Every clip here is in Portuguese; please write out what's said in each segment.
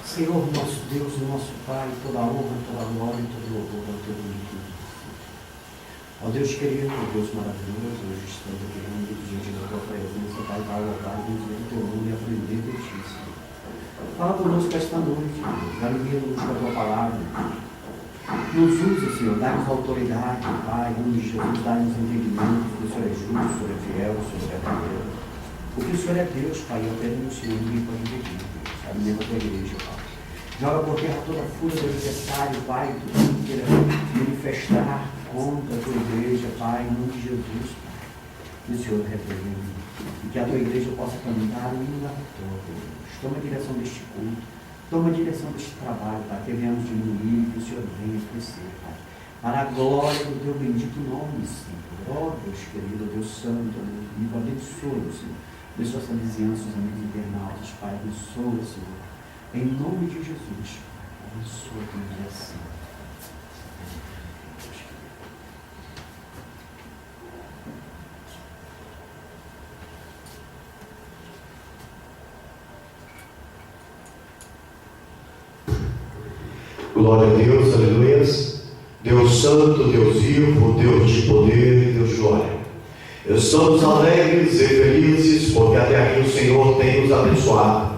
Senhor, nosso Deus e nosso Pai, toda a honra, toda a glória e todo o louvor ao teu bonito. Ó Deus querido, ó Deus maravilhoso, hoje estamos aqui reunidos diante da tua presença, Pai, para louvar e dizer o teu nome e aprender de ti, Senhor. Fala conosco esta noite, alimenta-nos com a tua palavra. Nos usa, Senhor, dá-nos autoridade, Pai, em nome de Jesus, dá-nos entendimento, que o Senhor é justo, o Senhor é fiel, o Senhor é verdadeiro. Porque o Senhor é Deus, Pai, e apenas o Senhor ninguém pode impedir, Deus. Alimenta a tua igreja, Pai. Joga por terra toda a fúria do adversário, Pai, tudo que queira manifestar contra a tua igreja, Pai, em nome de Jesus, Pai. Que o Senhor repreende e que a tua igreja possa cantar o hino da vitória, Deus. Toma a direção deste culto, toma a direção deste trabalho, Pai, que venhamos diminuir, que o Senhor venha crescer, Pai. Para a glória do teu bendito nome, Senhor. Ó Deus querido, Deus santo, Deus vivo, abençoa, Senhor. Abençoa essa vizinhança, os amigos internautas, Pai, abençoa, Senhor. Em nome de Jesus, abençoa a tua direção. Glória a Deus, aleluias. Deus santo, Deus vivo, Deus de poder e Deus de glória. Estamos alegres e felizes porque até aqui o Senhor tem nos abençoado.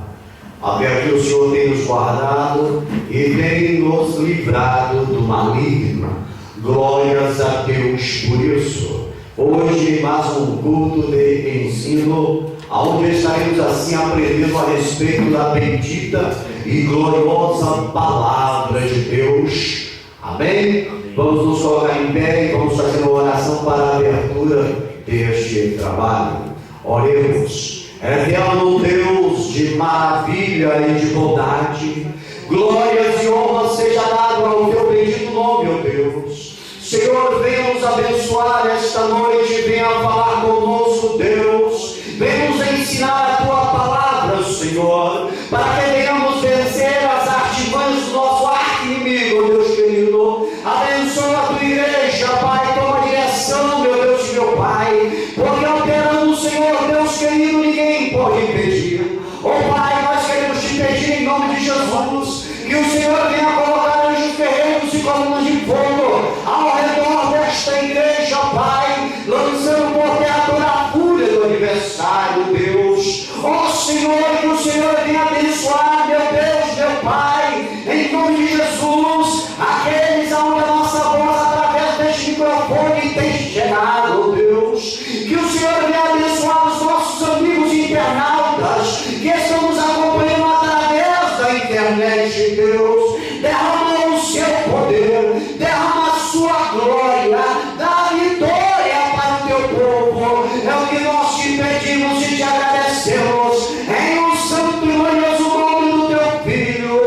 Até aqui o Senhor tem nos guardado e tem nos livrado do maligno. Glórias a Deus por isso. Hoje mais um culto de ensino, onde estaremos assim aprendendo a respeito da bendita e gloriosa palavra de Deus. Amém? Vamos nos colocar em pé e vamos fazer uma oração para a abertura deste trabalho. Oremos. Eterno Deus de maravilha e de bondade, glórias e honra seja dado ao teu bendito nome, ó Deus. Senhor, venha nos abençoar esta noite, venha falar conosco, Deus. Venha nos ensinar a tua palavra, Senhor, para que venhamos vencer as artimanhas do nosso arqui-inimigo, ó Deus querido. Abençoa a tua igreja, Pai, toma direção, meu Deus e meu Pai, porque operando o Senhor, Deus querido, ninguém pode impedir. Ó Pai, nós queremos te pedir em nome de Jesus, que o Senhor venha colocar anjos guerreiros e colunas de fogo ao redor desta igreja, Pai, lançando por terra toda a fúria do adversário, Deus. Ó Senhor, que o Senhor venha abençoar, meu Deus, meu Pai, em nome de Jesus, aqueles aonde a nossa voz através deste microfone tem chegado, Deus. Que o Senhor venha abençoar os nossos amigos internautas que estão nos acompanhando através da internet, Deus. Derrama o seu poder, derrama a sua glória, dá vitória para o teu povo. É o que nós te pedimos e te agradecemos, em o santo e glorioso nome do teu Filho,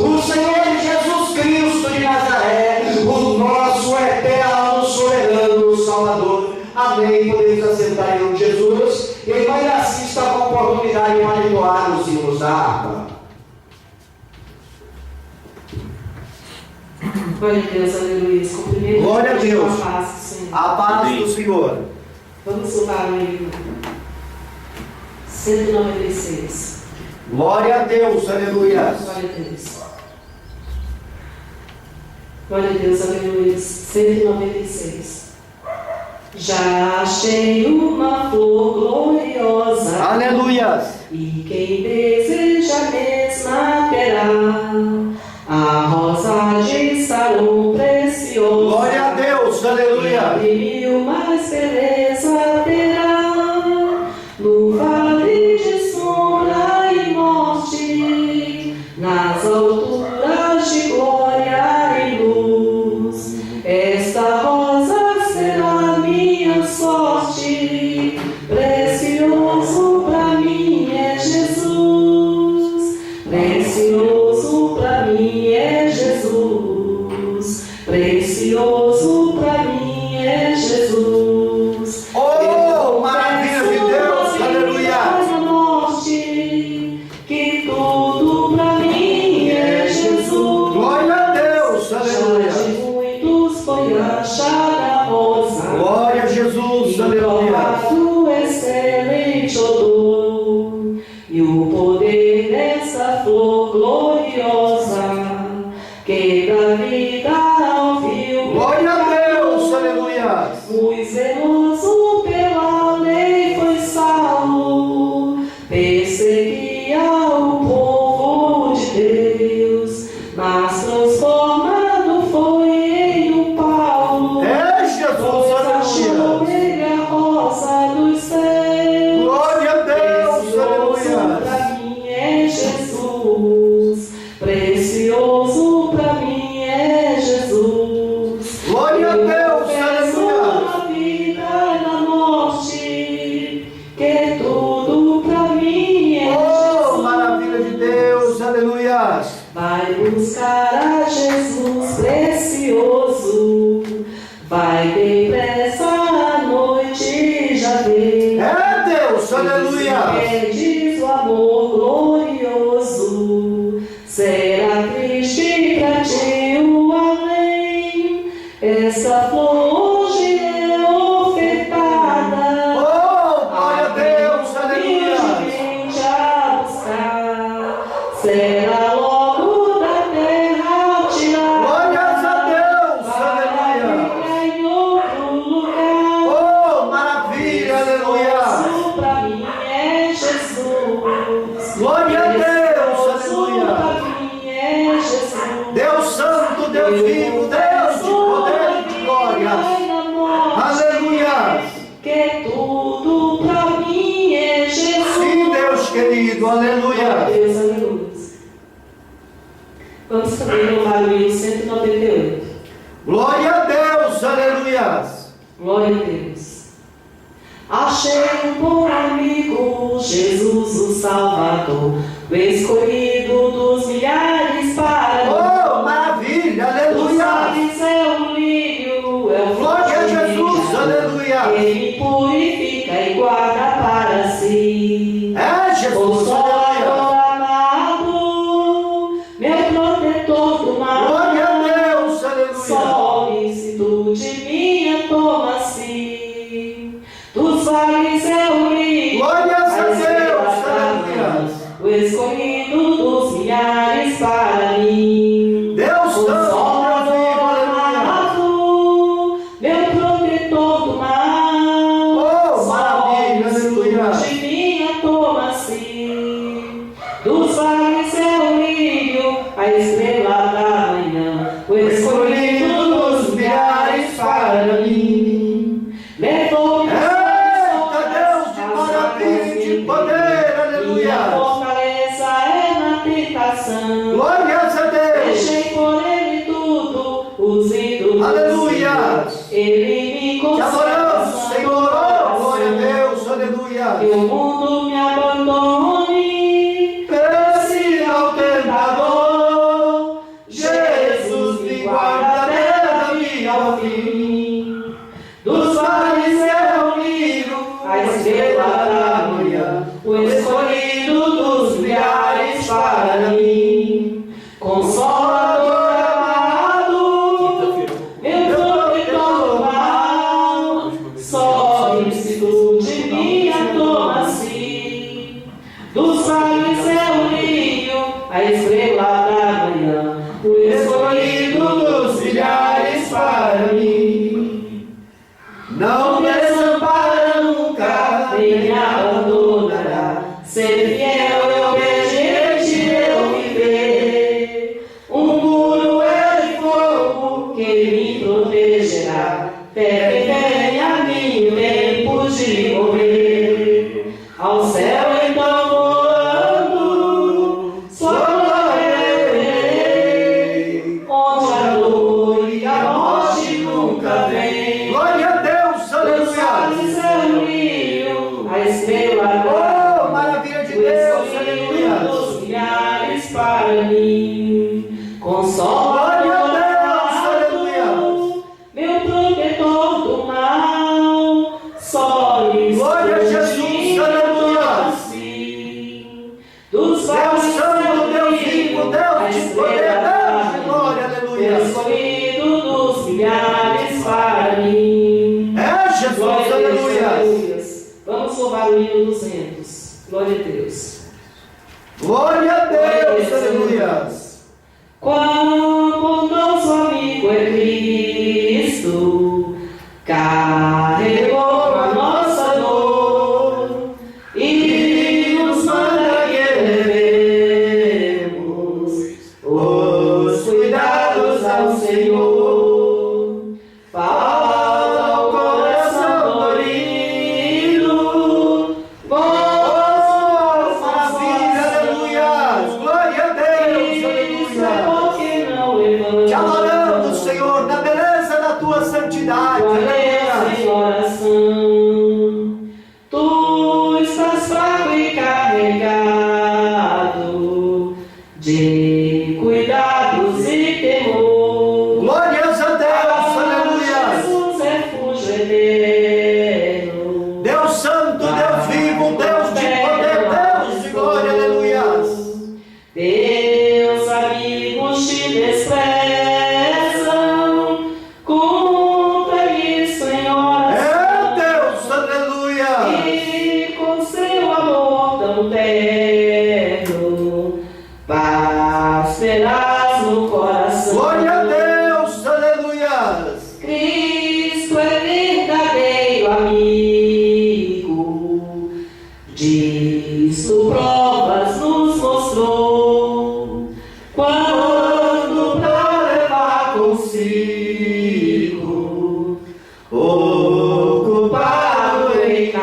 o Senhor Jesus Cristo de Nazaré, o nosso eterno, soberano Salvador. Amém. Podemos assentar em nome de Jesus. E irmã Iraci está com a oportunidade de entoar os hinos da harpa. Glória a Deus, aleluia. Cumprimento. Glória a Deus. A paz do Senhor. A paz do Senhor. Vamos louvar o hino 196. Glória a Deus, aleluia. Glória a Deus. Glória a Deus, aleluia. 196. Já achei uma flor gloriosa, Aleluia. e quem deseja a mesma terá, a rosa de Salom preciosa. Glória a Deus, aleluia. E mil mais beleza terá, no vale de sombra e morte, nas alturas de glória e luz. Esta rosa será minha sorte, precioso pra mim é Jesus, precioso pra mim é Jesus, precioso pra mim é Jesus. Oh, maravilha de Deus, aleluia. A morte, que tudo pra mim é Jesus. Glória a Deus, aleluia. Já de muitos foi achada a rosa, Glória a Jesus, aleluia. provado excelente odor. buscar a Jesus precioso. Vai depressa, a noite já veio. É Deus, aleluia. Perdes o amor glorioso. Será triste pra ti o além. Essa flor hoje é ofertada. Oh, glória a Deus, aleluia. Humildemente a buscar. Será logo da terra tirada. Glórias a Deus, aleluia. Para em outro lugar. Oh, maravilha, aleluia. Isso pra mim é Jesus. Glória a Deus, Isso aleluia. pra mim é Jesus. Deus santo, Deus vivo, Deus de poder e de glória. Aleluia. Que tudo pra mim é Jesus. Sim, Deus querido, aleluia. Deus, aleluia. Vamos também louvar o hino 198. Glória a Deus, aleluia. Glória a Deus. Achei um bom amigo, Jesus o Salvador, o escolhido dos milhares para Oh, maravilha, dos aleluia. vales é o lírio, é o Glória a Jesus, aleluia. Ele purifica e guarda para si. É Jesus, aleluia. Consolador amado, meu protetor do mar. Glória a Deus, aleluia. Solicitude minha toma-se. Dos vales é o lírio, Glórias a a estrela Deus, da aleluia. manhã, o escolhido dos milhares para mim. Deus santo, Deus vivo, aleluia. Amado, meu protetor do mal. Oh, maravilha, aleluia. De minha toma-se. Dos vales é o lírio, a estrela da manhã, o escolhido dos milhares para mim. Levou-me Eita, Deus de maravilha e de poder, aleluia. minha fortaleza é na tentação. Glórias a Deus. Deixei por ele tudo, os ídolos. Aleluia. Ele me Te concedeu adoramos, Senhor. Oh, glória a Deus, aleluia. que o mundo me abandone. Esse ao tentador, Jesus me guarda até mim ao fim. Dos vales é o lírio, A estrela da manhã, o escolhido dos milhares para mim. Consolador amado, meu protetor do mal, solicitude minha toma-se. Dos vales é o lírio, a estrela da manhã, o escolhido dos milhares para mim. não desampara nunca, Nem me abandonará. Ser fiel e obediente eu viver. Um muro é de fogo que me protegerá. Até que venha a mim o tempo de morrer. Ao céu então voando, sua glória eu verei. Onde a dor e a morte nunca vem. glória a Deus, Os aleluia. vales é o lírio, a estrela da Oh, maravilha de o Deus, escolhido aleluia. dos milhares para mim. Consolador Glória a Deus, aleluia. meu protetor do mal. Só Glória a Jesus, aleluia. Dos Deus vales santo, Deus vivo, a Deus de poder, estrela da Deus de glória, manhã, aleluia. o escolhido dos milhares para mim. É Jesus, Glória a Deus, aleluia. aleluia. Vamos louvar o hino 200. Glória a Deus. Glória a Deus, aleluia. Quão nosso amigo é Cristo, carregou a nossa dor e nos manda que levemos os cuidados ao Senhor. Fala ao coração dorido, voz Maravilha, aleluia. Glória a Deus, aleluia. Te adoramos, Senhor, na beleza da tua santidade.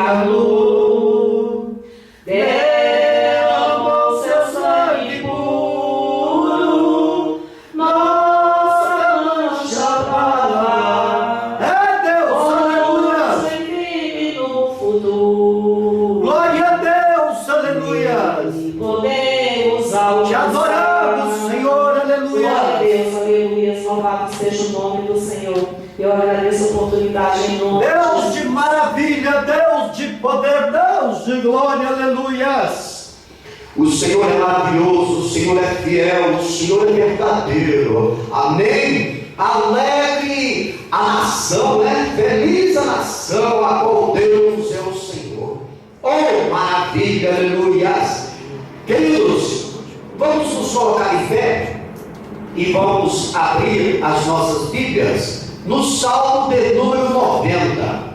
pecado. Derramou seu sangue puro, nossa mancha pra lavar. É Deus, aleluia! Sem vive no futuro. Glória a Deus, aleluia! Podemos Te alcançar. adoramos, Senhor, Glória a aleluia! Deus, aleluia. Louvado seja o nome do Senhor. Eu agradeço a oportunidade em nome Deus de maravilha, Deus de poder, Deus de glória, aleluias! O Senhor é maravilhoso, o Senhor é fiel, o Senhor é verdadeiro. Amém? Alegre a nação, né? Feliz a nação a qual Deus é o Senhor. Oh, maravilha, aleluias! Queridos, vamos nos colocar em pé e vamos abrir as nossas Bíblias no Salmo de número 90.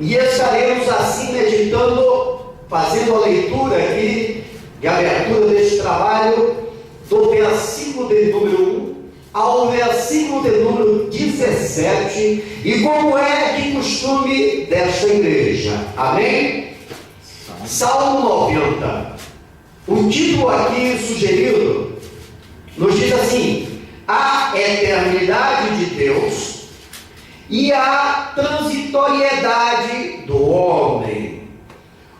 E estaremos assim meditando, fazendo a leitura aqui de abertura deste trabalho, do versículo de número 1 ao versículo de número 17, e como é de costume desta igreja. Amém? Salmo 90. O título aqui sugerido nos diz assim: a eternidade de Deus e a transitoriedade do homem.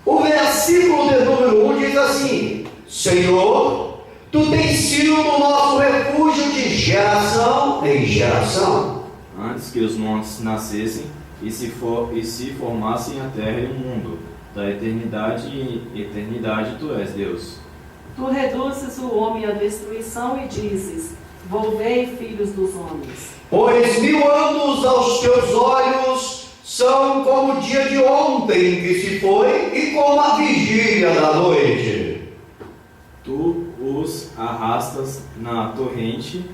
O versículo de número 1 diz assim: Senhor, Tu tens sido o nosso refúgio de geração em geração. Antes que os montes nascessem e se formassem a terra e o mundo, da eternidade em eternidade Tu és Deus. Tu reduzes o homem à destruição e dizes: volvei, filhos dos homens. Pois 1000 anos aos Teus olhos são como o dia de ontem que se foi e como a vigília da noite. Tu os arrastas na torrente,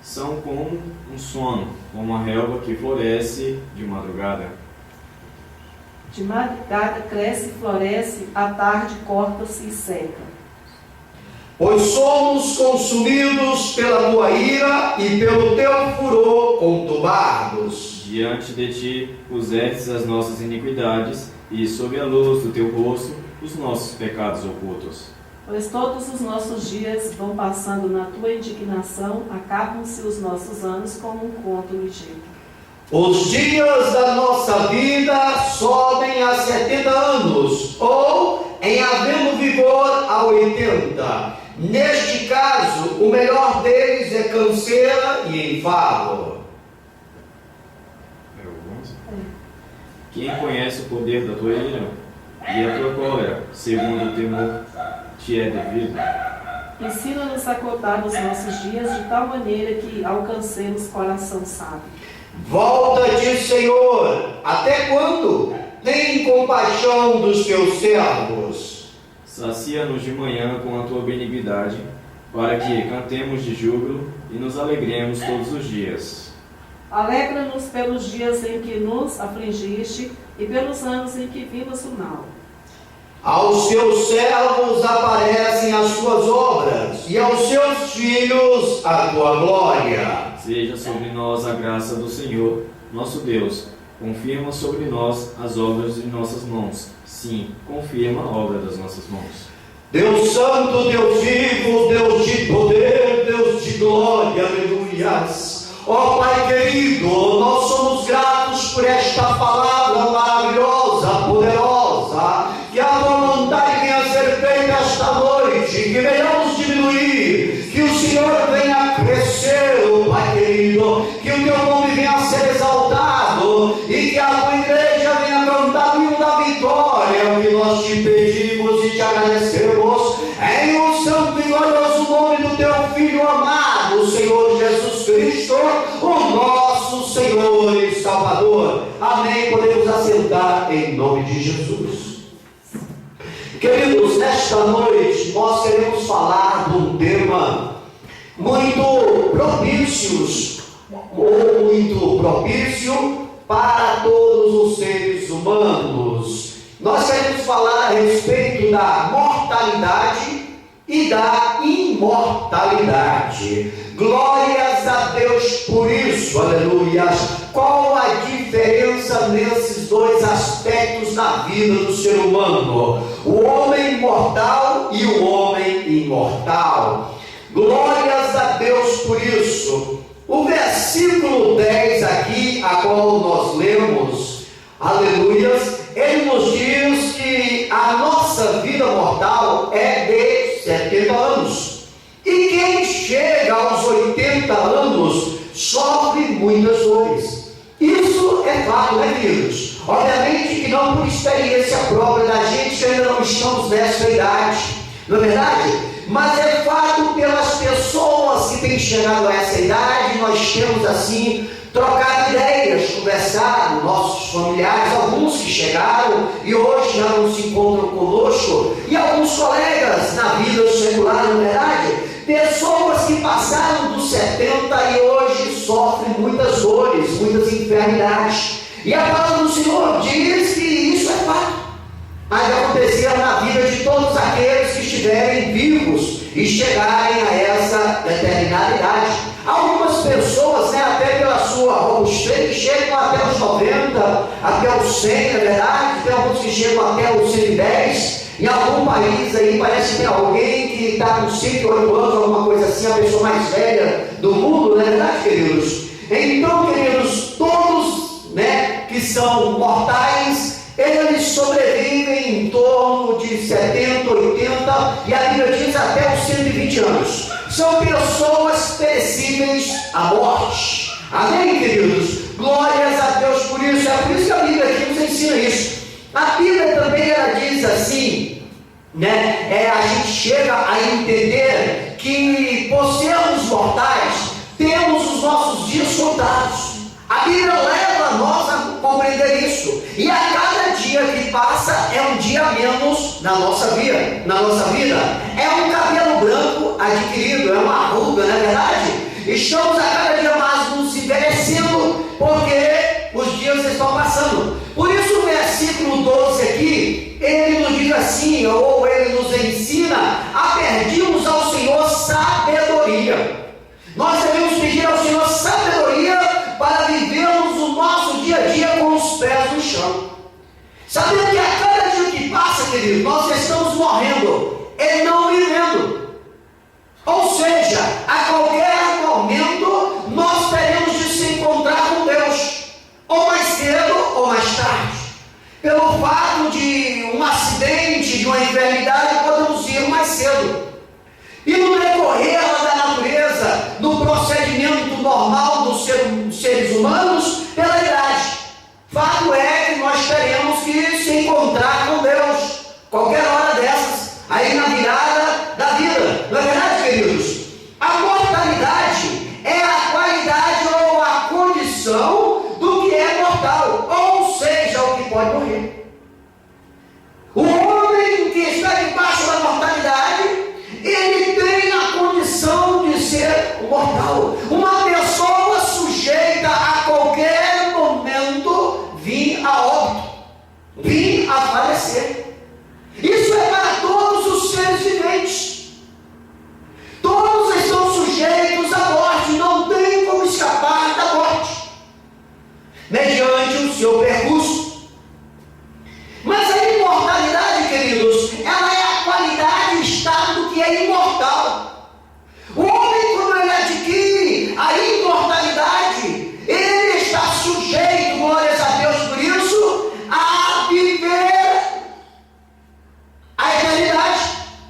são como um sono, como a relva que floresce de madrugada. De madrugada cresce e floresce, à tarde corta-se e seca. Pois somos consumidos pela Tua ira e pelo Teu furor conturbados. Diante de Ti pusestes as nossas iniquidades, e sob a luz do Teu rosto os nossos pecados ocultos. Pois todos os nossos dias vão passando na Tua indignação, acabam-se os nossos anos como um conto ligeiro. Os dias da nossa vida sobem a 70 anos, ou, em havendo vigor, a 80. Neste caso, o melhor deles é canseira e enfado. Quem conhece o poder da Tua ira e a Tua cólera, segundo o temor te é devido? Ensina-nos a contar os nossos dias de tal maneira que alcancemos coração sábio. Volta-te, Senhor, até quando? Tem compaixão dos Teus servos. Sacia-nos de manhã com a Tua benignidade, para que cantemos de júbilo e nos alegremos todos os dias. Alegra-nos pelos dias em que nos afligiste e pelos anos em que vimos o mal. Aos Teus servos aparecem as Tuas obras, e aos Seus filhos a Tua glória. Seja sobre nós a graça do Senhor, nosso Deus. Confirma sobre nós as obras de nossas mãos. Sim, confirma a obra das nossas mãos. Deus santo, Deus vivo, Deus de poder, Deus de glória, aleluias. Ó Pai querido, nós somos gratos por esta palavra maravilhosa, poderosa, que a Tua vontade venha ser feita esta noite, que venhamos diminuir, que o Senhor venha crescer, ó Pai querido, que o Teu nome venha ser exaltado e que a Tua igreja venha cantar o hino da vitória, que nós te pedimos e te agradecemos, em o santo e glorioso nome do Teu Filho amado, Senhor Jesus Cristo, o nosso Senhor e Salvador. Amém. Podemos assentar em nome de Jesus. Queridos, nesta noite nós queremos falar de um tema muito propício para todos os seres humanos. Nós queremos falar a respeito da mortalidade e da imortalidade. Glórias a Deus por isso, aleluia. Qual a diferença nesses dois aspectos da vida do ser humano? O homem mortal e o homem imortal. Glórias a Deus por isso. O versículo 10 aqui, a qual nós lemos, aleluias, ele nos diz que a nossa vida mortal é de 70 anos. E quem chega aos 80 anos sofre muitas dores. Isso é fato, né, queridos? Obviamente que não por experiência própria da gente, que ainda não estamos nessa idade, não é verdade? Mas é fato pelas pessoas que têm chegado a essa idade, nós temos assim trocado ideias, conversado, nossos familiares, alguns que chegaram e hoje já não se encontram conosco, e alguns colegas na vida secular, na verdade, pessoas que passaram dos 70 e hoje sofrem muitas dores, muitas enfermidades. E a palavra do Senhor diz que isso é fato. Mas acontecer na vida de todos aqueles que estiverem vivos e chegarem a essa determinada idade. Algumas pessoas, né, até pela sua robustez, chegam até os 90, até os 100, na verdade. Tem alguns que chegam até os 110. Em algum país aí parece que tem alguém que está com 108 anos, alguma coisa assim, a pessoa mais velha do mundo, não é verdade, queridos? Então, queridos, todos, né, que são mortais, eles sobrevivem em torno de 70, 80 e a Bíblia diz até os 120 anos. São pessoas perecíveis à morte. Amém, queridos? Glórias a Deus por isso. É por isso que a Bíblia aqui nos ensina isso. A Bíblia também ela diz assim, né? A gente chega a entender que por sermos mortais, temos os nossos dias contados. A Bíblia leva nós a compreender isso. E a cada dia que passa é um dia menos na nossa vida. É um cabelo branco adquirido, é uma ruga, não é verdade? Estamos a cada dia mais nos envelhecendo porque os dias estão passando. Por isso o versículo 12 aqui, ele nos diz assim, ou ele nos ensina a pedirmos ao Senhor sabedoria. Nós devemos pedir ao Senhor sabedoria para vivermos o nosso dia a dia com os pés no chão. Sabendo que a cada dia que passa, querido, nós estamos morrendo e não vivendo. Ou seja, a qualquer momento nós teremos de se encontrar com Deus, ou mais cedo ou mais tarde. Pelo fato de um acidente, de uma enfermidade, podemos ir mais cedo. E no decorrer da natureza, no procedimento normal dos seres humanos, pela idade. Fato é que nós teremos que se encontrar com Deus, qualquer hora dessas, aí na virada da vida. Não é verdade, queridos? A mortalidade é a qualidade ou a condição do que é mortal, ou seja, o que pode morrer. O homem que está debaixo da mortalidade, ele tem a condição de ser mortal. Uma pessoa sujeita a qualquer momento vir a óbito, vir a falecer. Isso é para todos os seres viventes. Todos estão sujeitos à morte, não tem como escapar da morte, mediante o seu percurso. Mas a imortalidade, queridos, ela é a qualidade e estado do que é imortal. O homem, quando ele adquire a imortalidade, ele está sujeito, glórias a Deus por isso, a viver a eternidade.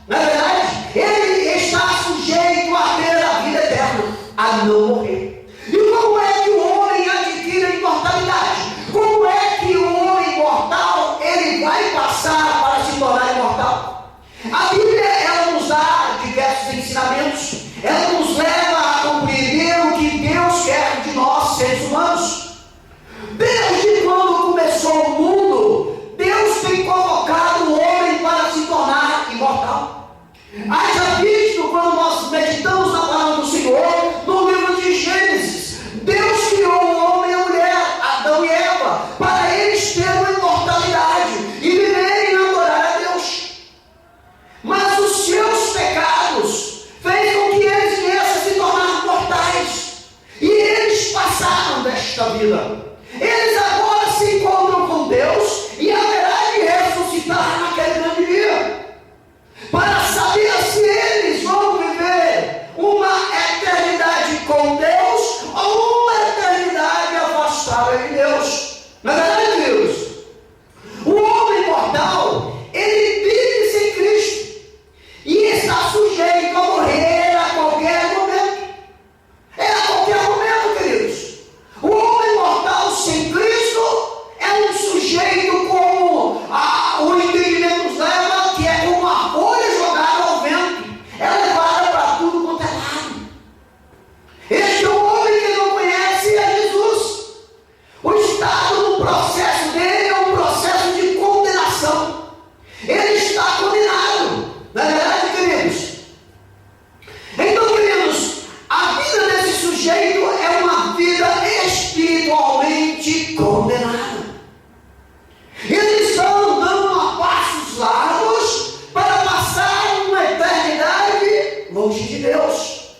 Na verdade, ele está sujeito a ter a vida eterna, a não morrer. E como é que o homem adquire a imortalidade? Como é que o homem mortal ele vai passar para se tornar imortal? A Bíblia ela nos dá diversos ensinamentos. Ela nos leva a compreender o que Deus quer de nós, seres humanos. Desde quando começou o mundo, Deus tem colocado o homem para se tornar imortal. Haja visto quando nós meditamos na palavra do Senhor, no livro de Gênesis, Deus criou o homem e a mulher, Adão e Eva, para eles terem uma imortalidade e viverem e adorar a Deus. Mas os seus pecados ele está condenado. Não é verdade, queridos? Então, queridos, a vida desse sujeito é uma vida espiritualmente condenada. Ele está andando a passos largos para passar uma eternidade longe de Deus,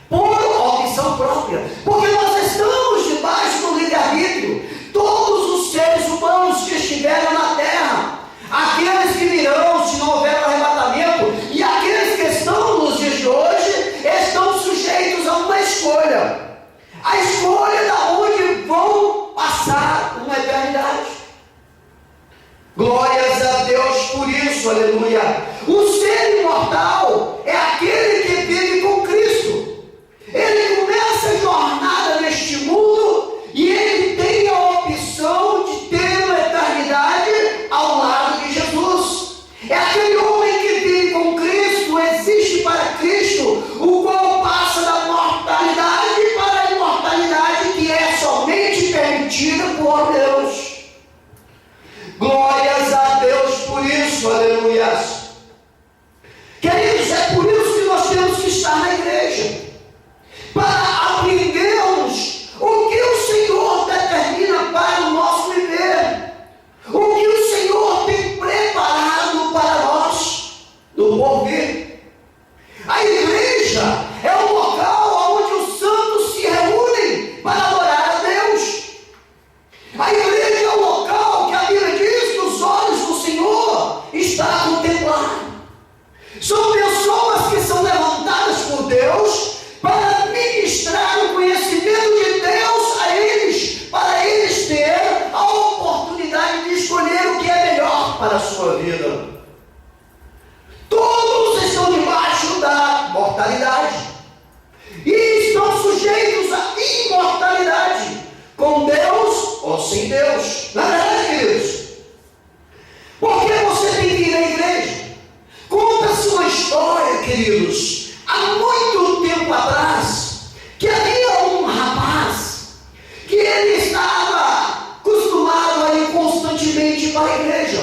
por opção própria, porque nós estamos debaixo do livre-arbítrio. Todos os seres humanos que estiveram na terra, aqueles que virão se não houver um arrebatamento, e aqueles que estão nos dias de hoje, estão sujeitos a uma escolha. A escolha da onde vão passar uma eternidade. Glórias a Deus por isso, aleluia. O ser imortal é aquele que vive com Cristo. Ele começa a jornada neste mundo e ele tem a opção de ter uma eternidade ao lado de Jesus. É aquele homem que vive com Cristo, existe para Cristo, o qual passa da mortalidade para a imortalidade, que é somente permitida por Deus. Glórias a Deus por isso, aleluia. Queridos, é por isso que nós temos que estar na igreja, para aprendermos o que o Senhor determina para o nosso viver, o que o Senhor tem preparado para nós no porvir. A igreja é o local onde os santos se reúnem para adorar a Deus. A igreja é o local que a Bíblia diz que os olhos do Senhor estão a contemplar. São pessoas que são levantadas por Deus para ministrar o conhecimento de Deus a eles, para eles terem a oportunidade de escolher o que é melhor para a sua vida. Todos estão debaixo da mortalidade e estão sujeitos à imortalidade, com Deus ou sem Deus. Na verdade, queridos, por que você tem que ir à igreja? Conta-se uma história, queridos, há muito tempo atrás, que havia um rapaz que ele estava acostumado a ir constantemente para a igreja.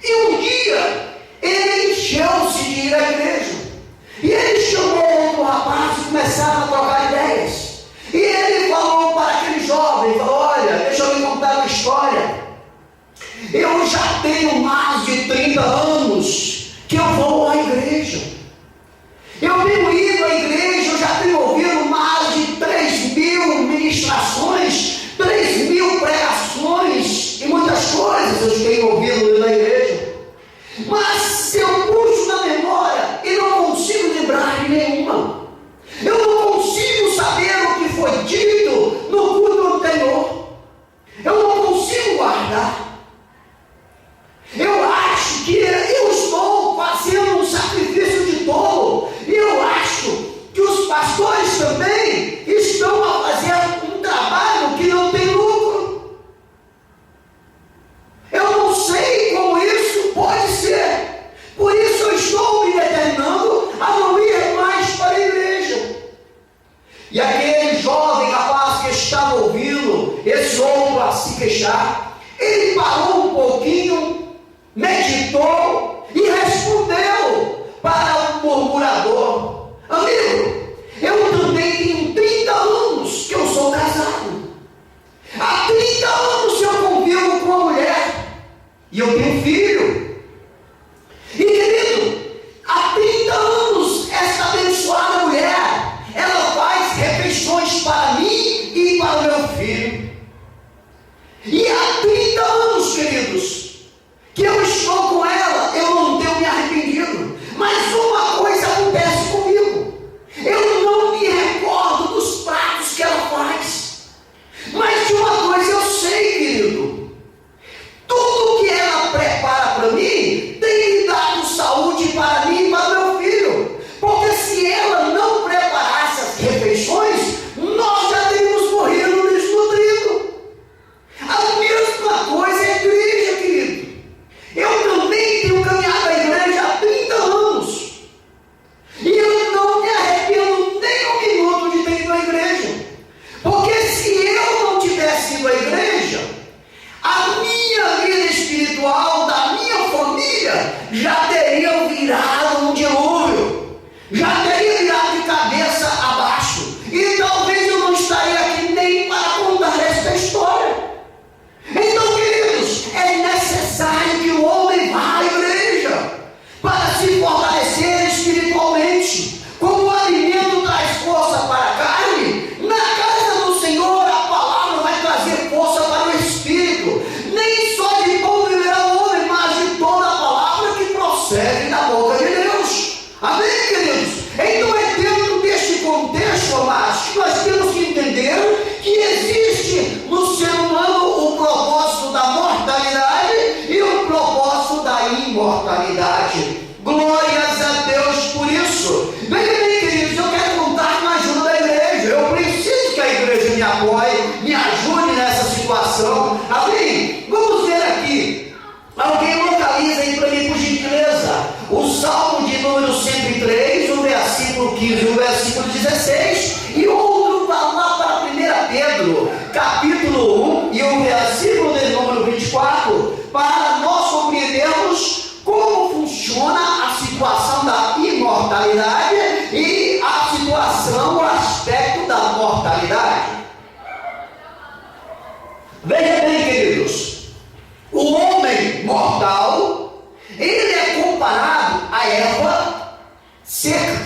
E um dia ele encheu-se de ir à igreja. E ele chamou outro rapaz e começaram a trocar ideias. E ele falou para aquele jovem, falou: olha, deixa eu lhe contar uma história. Eu já tenho mais de 30 anos que eu vou à igreja. Eu tenho ido à igreja, eu já tenho ouvido mais de 3.000 ministrações, 3.000 pregações e muitas coisas eu tenho ouvido na igreja. Mas se eu puxo na memória e não consigo lembrar de nenhuma, eu não consigo saber o que foi dito no culto anterior, eu não consigo guardar. Eu acho que eu estou fazendo um sacrifício de tolo, e eu acho que os pastores também estão a fazer um trabalho que não tem lucro. Eu não sei como isso pode ser, por isso eu estou me determinando a não ir mais para a igreja. E aquele jovem rapaz que estava ouvindo esse outro a se queixar, ele parou um pouquinho, meditou e respondeu para o murmurador: amigo, eu também tenho 30 anos que eu sou casado. Há 30 anos eu convivo com uma mulher e eu tenho filho. E querido, há 30 anos essa abençoada mulher, ela faz refeições para mim e para o meu filho. E há 30 anos, queridos, que eu estou com ela, eu não tenho me arrependido. Mas uma coisa acontece comigo: eu não me recordo dos pratos que ela faz. Mas de uma coisa eu sei, querido: tudo que ela prepara para mim tem dado saúde para mim e para meu filho. Porque se ela não preparasse as refeições, nós já teríamos morrido desnutridos. A mesma coisa é a igreja, querido. Eu também tenho caminhado à igreja há 30 anos. família já teriam virado um dilúvio, já teria virado de cabeça abaixo. E talvez eu não estaria aqui nem para contar esta história. Então, queridos, é necessário que o homem vá à igreja para se fortalecer espiritualmente. Como o alimento traz força para a carne, na casa do Senhor a palavra vai trazer força para o espírito. Nem só de pão viverá o homem, mas de toda a palavra que procede da boca de Deus. Amém, queridos? Então é dentro deste contexto, amados, que nós temos que entender que existe no ser humano o propósito da mortalidade e o propósito da imortalidade. Glórias a Deus por isso. Bem, queridos, eu quero contar com a ajuda da igreja. Eu preciso que a igreja me apoie, me ajude nessa situação. Amém? Vamos ver aqui. Alguém localiza aí para mim, por gentileza, o Salmo de número 103, o versículo 15 e o versículo 16, e outro vai lá para 1 Pedro, capítulo 1, e o versículo de número 24, para nós compreendermos como funciona a situação da imortalidade e a situação, o aspecto da mortalidade. Veja bem, queridos, o homem mortal, ele é comparado à erva seca,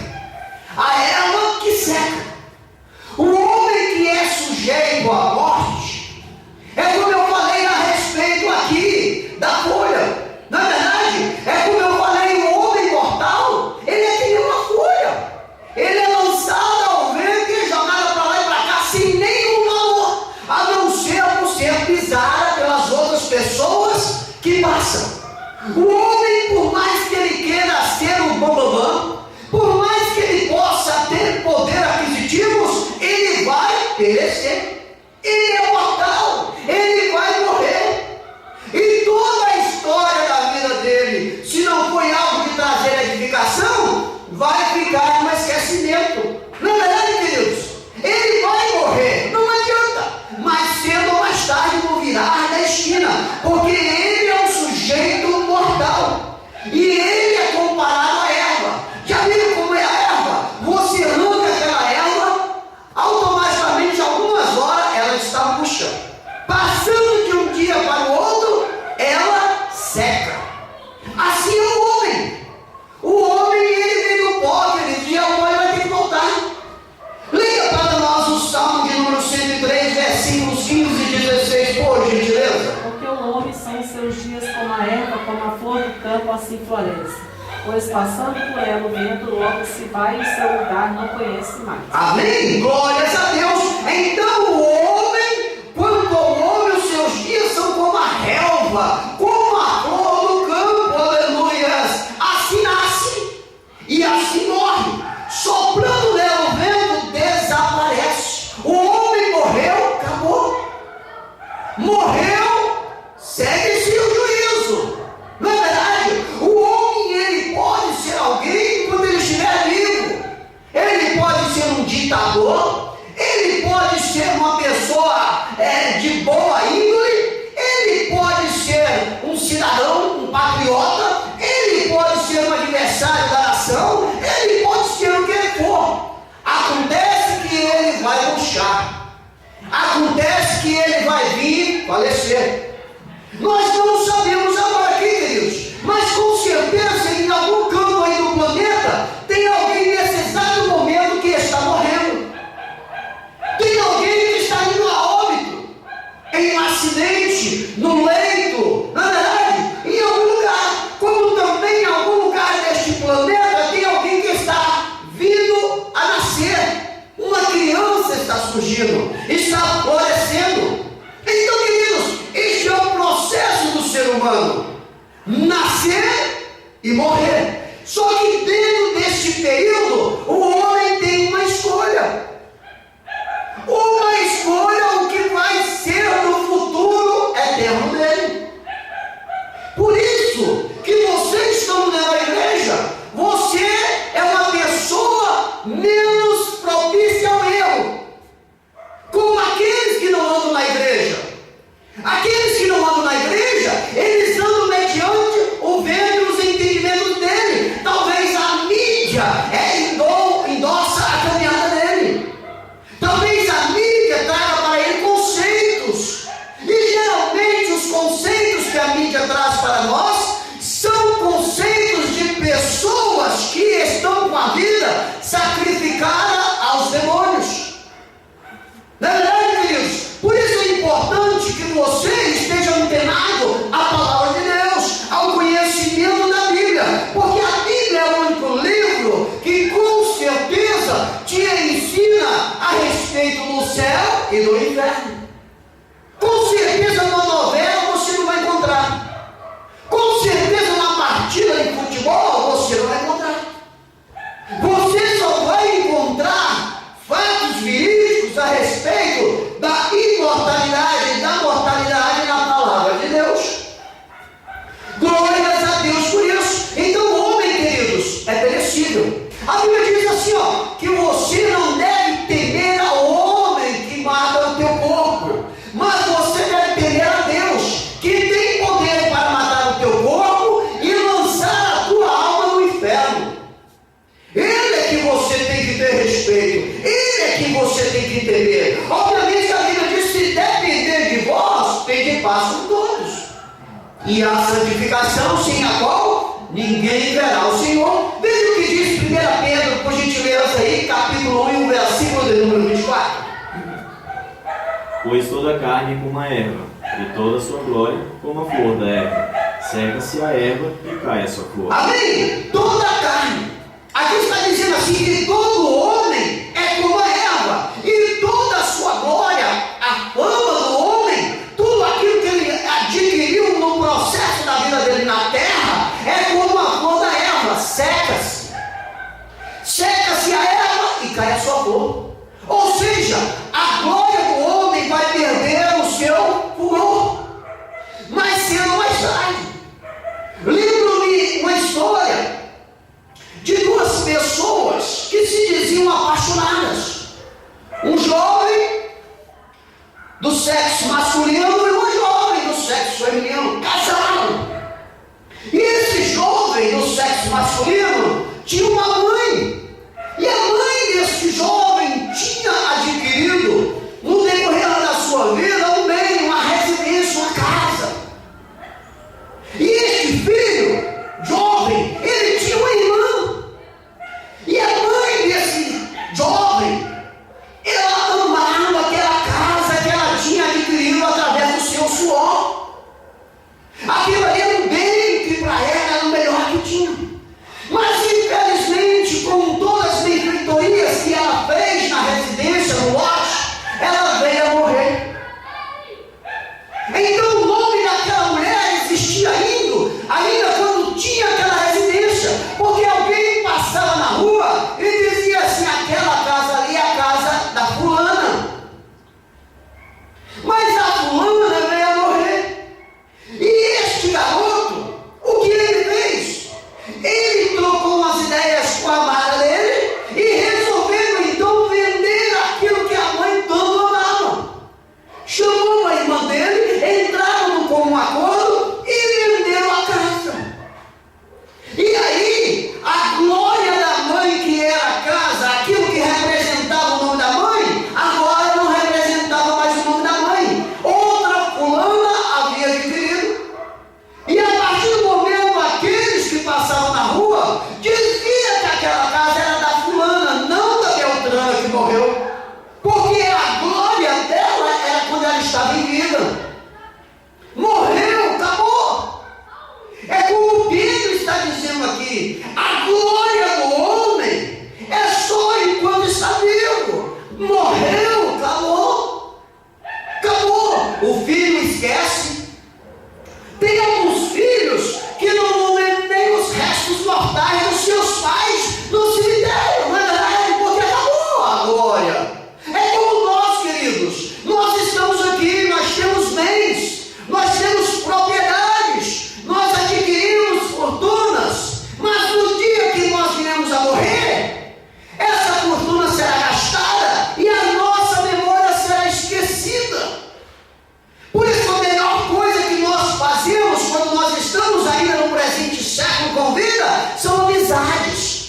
a erva que seca. O homem que é sujeito à morte, é como eu falei a respeito aqui da folha. Na verdade, é como eu falei, o homem mortal, ele é que nem uma folha. Ele é lançado ao vento e jogado para lá e para cá sem nenhum valor, a não ser por ser pisada pelas outras pessoas que passam. O homem, por mais que ele queira ser um bambambam, por mais que ele possa ter poder aquisitivos, ele vai perecer. Ele é mortal, ele vai morrer. E toda a história da vida dele, se não foi algo de trazer edificação, vai ficar no esquecimento. Na verdade, queridos, ele vai morrer, não adianta, mas cedo ou mais tarde vão virar da esquina, porque ele é um sujeito mortal, e ele é comparado à erva. Já viram como é a erva? Você arranca aquela erva, automaticamente, algumas horas, ela está murcha. Passando de um dia para o outro, ela seca. Assim é o homem. O homem, ele vem do pó, queridos, e ao pó ele vai ter que voltar. Leia para nós o Salmo de número 103, versículos 15 e 16, por gentileza. Porque o homem são os seus dias como a erva, como a flor do campo, assim floresce. Pois passando por ela o vento logo se vai e o seu lugar não conhece mais. Amém? Glórias a Deus. Então o homem, quanto ao homem, os seus dias são como a relva, como a flor do campo, aleluias. Assim nasce e assim morre. Soprando nela o vento, desaparece. O homem morreu, acabou. Morreu, segue-se o juízo. Na verdade, o homem, ele pode ser alguém quando ele estiver vivo. Ele pode ser um ditador, ele pode ser uma pessoa de boa índole, ele pode ser um cidadão, um patriota, ele pode ser um adversário da nação, ele pode ser o que ele for. Acontece que ele vai murchar, acontece que ele vai vir falecer. Nós não sabemos agora aqui, queridos, mas com certeza em algum canto aí do planeta tem alguém nesse exato momento que está morrendo. Tem alguém que está indo a óbito, em um acidente, no leito, na verdade, em algum lugar. Como também em algum lugar deste planeta tem alguém que está vindo a nascer. Uma criança está surgindo, está florescendo. Então, queridos, este é o processo do ser humano: nascer e morrer. Só que dentro deste período, o homem tem uma escolha. Uma escolha, o que vai ser no futuro eterno dele. Por isso que vocês estão na igreja, você é uma pessoa menos propícia ao erro, como aqueles que não andam na igreja. Aqueles que não andam na igreja, eles andam mediante o vento e os de cara aos demônios. Não é verdade, queridos? Por isso é importante que você esteja antenado à palavra de Deus, ao conhecimento da Bíblia, porque a Bíblia é o único livro que com certeza te ensina a respeito do céu e do inferno. Com certeza numa novela você não vai encontrar. Com certeza na partida de futebol você não vai encontrar. Você só vai encontrar fatos verídicos a respeito da imortalidade e da mortalidade na palavra de Deus. Glórias a Deus por isso. Então o homem, queridos, é perecível. A Bíblia diz assim, que você não deve temer ao homem que mata o teu corpo, mas você deve temer a Deus, que tem poder para matar o teu corpo e lançar a tua alma no inferno. Ele é que você tem que ter respeito, ele é que você tem que temer. Obviamente a Bíblia diz: se depender de vós, tem de paz com todos. E a santificação, sem a qual ninguém verá o Senhor. Veja o que diz 1 Pedro, por gentileza aí, capítulo 1, versículo de número 24. Pois toda carne é como a erva, e toda a sua glória como a flor da erva. Seca-se a erva e cai a sua flor. Amém? Toda a carne. Aqui está dizendo assim que todo homem é como a erva, e toda a sua glória, a fama do homem, tudo aquilo que ele adquiriu no processo da vida dele na terra, é como a flor da erva, seca-se. Seca-se a erva e cai a sua flor. Ou seja, a glória do homem vai perder o seu fulgor. Mas cedo mais tarde. Lembro-me uma história de duas pessoas que se diziam apaixonadas. Um jovem do sexo masculino e uma jovem do sexo feminino. Casaram. E esse jovem do sexo masculino tinha uma mãe. E a mãe desse jovem tinha adquirido, no decorrer da sua vida, um bem, uma residência, uma casa. E este filho, jovem, ele tinha uma irmã. E a mãe desse jovem, ela amava aquela casa que ela tinha adquirido através do seu suor. Aquilo ali era um bem que para ela era o melhor que tinha. Mas infelizmente, com todas as benfeitorias que ela fez na residência, no lote, ela veio a morrer. Então o nome daquela mulher existia ainda quando tinha aquela residência, porque alguém passava na rua e dizia assim: aquela casa ali é a casa da fulana. Mas a fulana veio a morrer. E este garoto, o que ele fez? Ele trocou umas ideias com a amada dele e resolveu então vender aquilo que a mãe tanto amava. Chamou a irmã dele, entraram num comum acordo e venderam a casa. E aí, a glória da mãe, que era a casa, aquilo que representava o nome da mãe, agora não representava mais o nome da mãe. Outra fulana havia adquirido. E a partir do momento, aqueles que passavam na rua diziam que aquela casa era da fulana, não da Beltrana que morreu, porque a glória dela era quando ela estava em vida. Morreu, acabou. É como Pedro está dizendo aqui: a glória do homem é só enquanto está vivo. Morreu, acabou. Acabou. O filho esquece. Tem alguns filhos que não vão nem os restos mortais dos seus pais no cemitério, não é verdade? Porque acabou a glória. É como nós, queridos. Nós estamos aqui, nós temos bens, nós temos propriedades, nós adquirimos fortunas, mas no dia que nós viemos a morrer, essa fortuna será gastada e a nossa memória será esquecida. Por isso, a melhor coisa que nós fazemos quando nós estamos ainda no presente século com vida são amizades.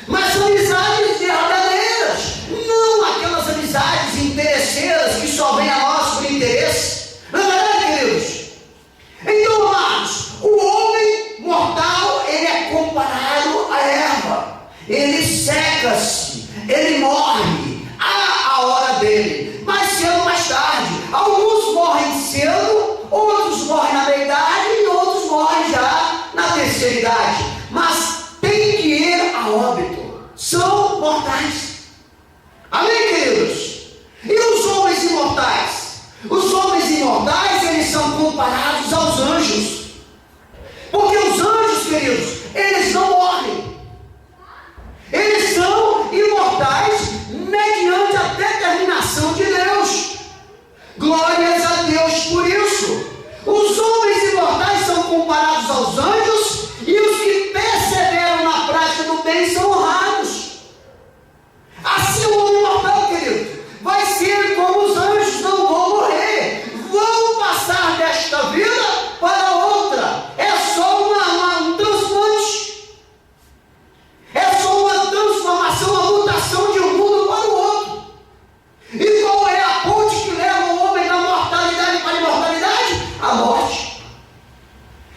Mas amizades verdadeiras, não aquelas amizades interesseiras que só vêm a nós por interesse. Não é verdade, queridos? Então, amados, o homem mortal, ele é comparado à erva. Ele seca-se, ele morre à hora dele, mais cedo ou mais tarde. Alguns morrem cedo, outros morrem na meia-idade e outros morrem já na terceira idade. Mas tem que ir a óbito. São mortais. Amém, queridos? E os homens imortais? Os homens imortais, eles são comparados aos anjos. Porque os anjos, queridos, eles não morrem. Eles são imortais mediante a determinação de Deus. Glórias a Deus por isso. Os homens imortais são comparados aos anjos e os que perseveram na prática do bem são honrados. Assim o homem imortal, querido, vai ser como os anjos, não vão morrer, vão passar desta vida para outra. É só um transplante, é só uma transformação, uma mutação de um mundo para o outro. E qual é a ponte que leva o homem da mortalidade para a imortalidade? A morte.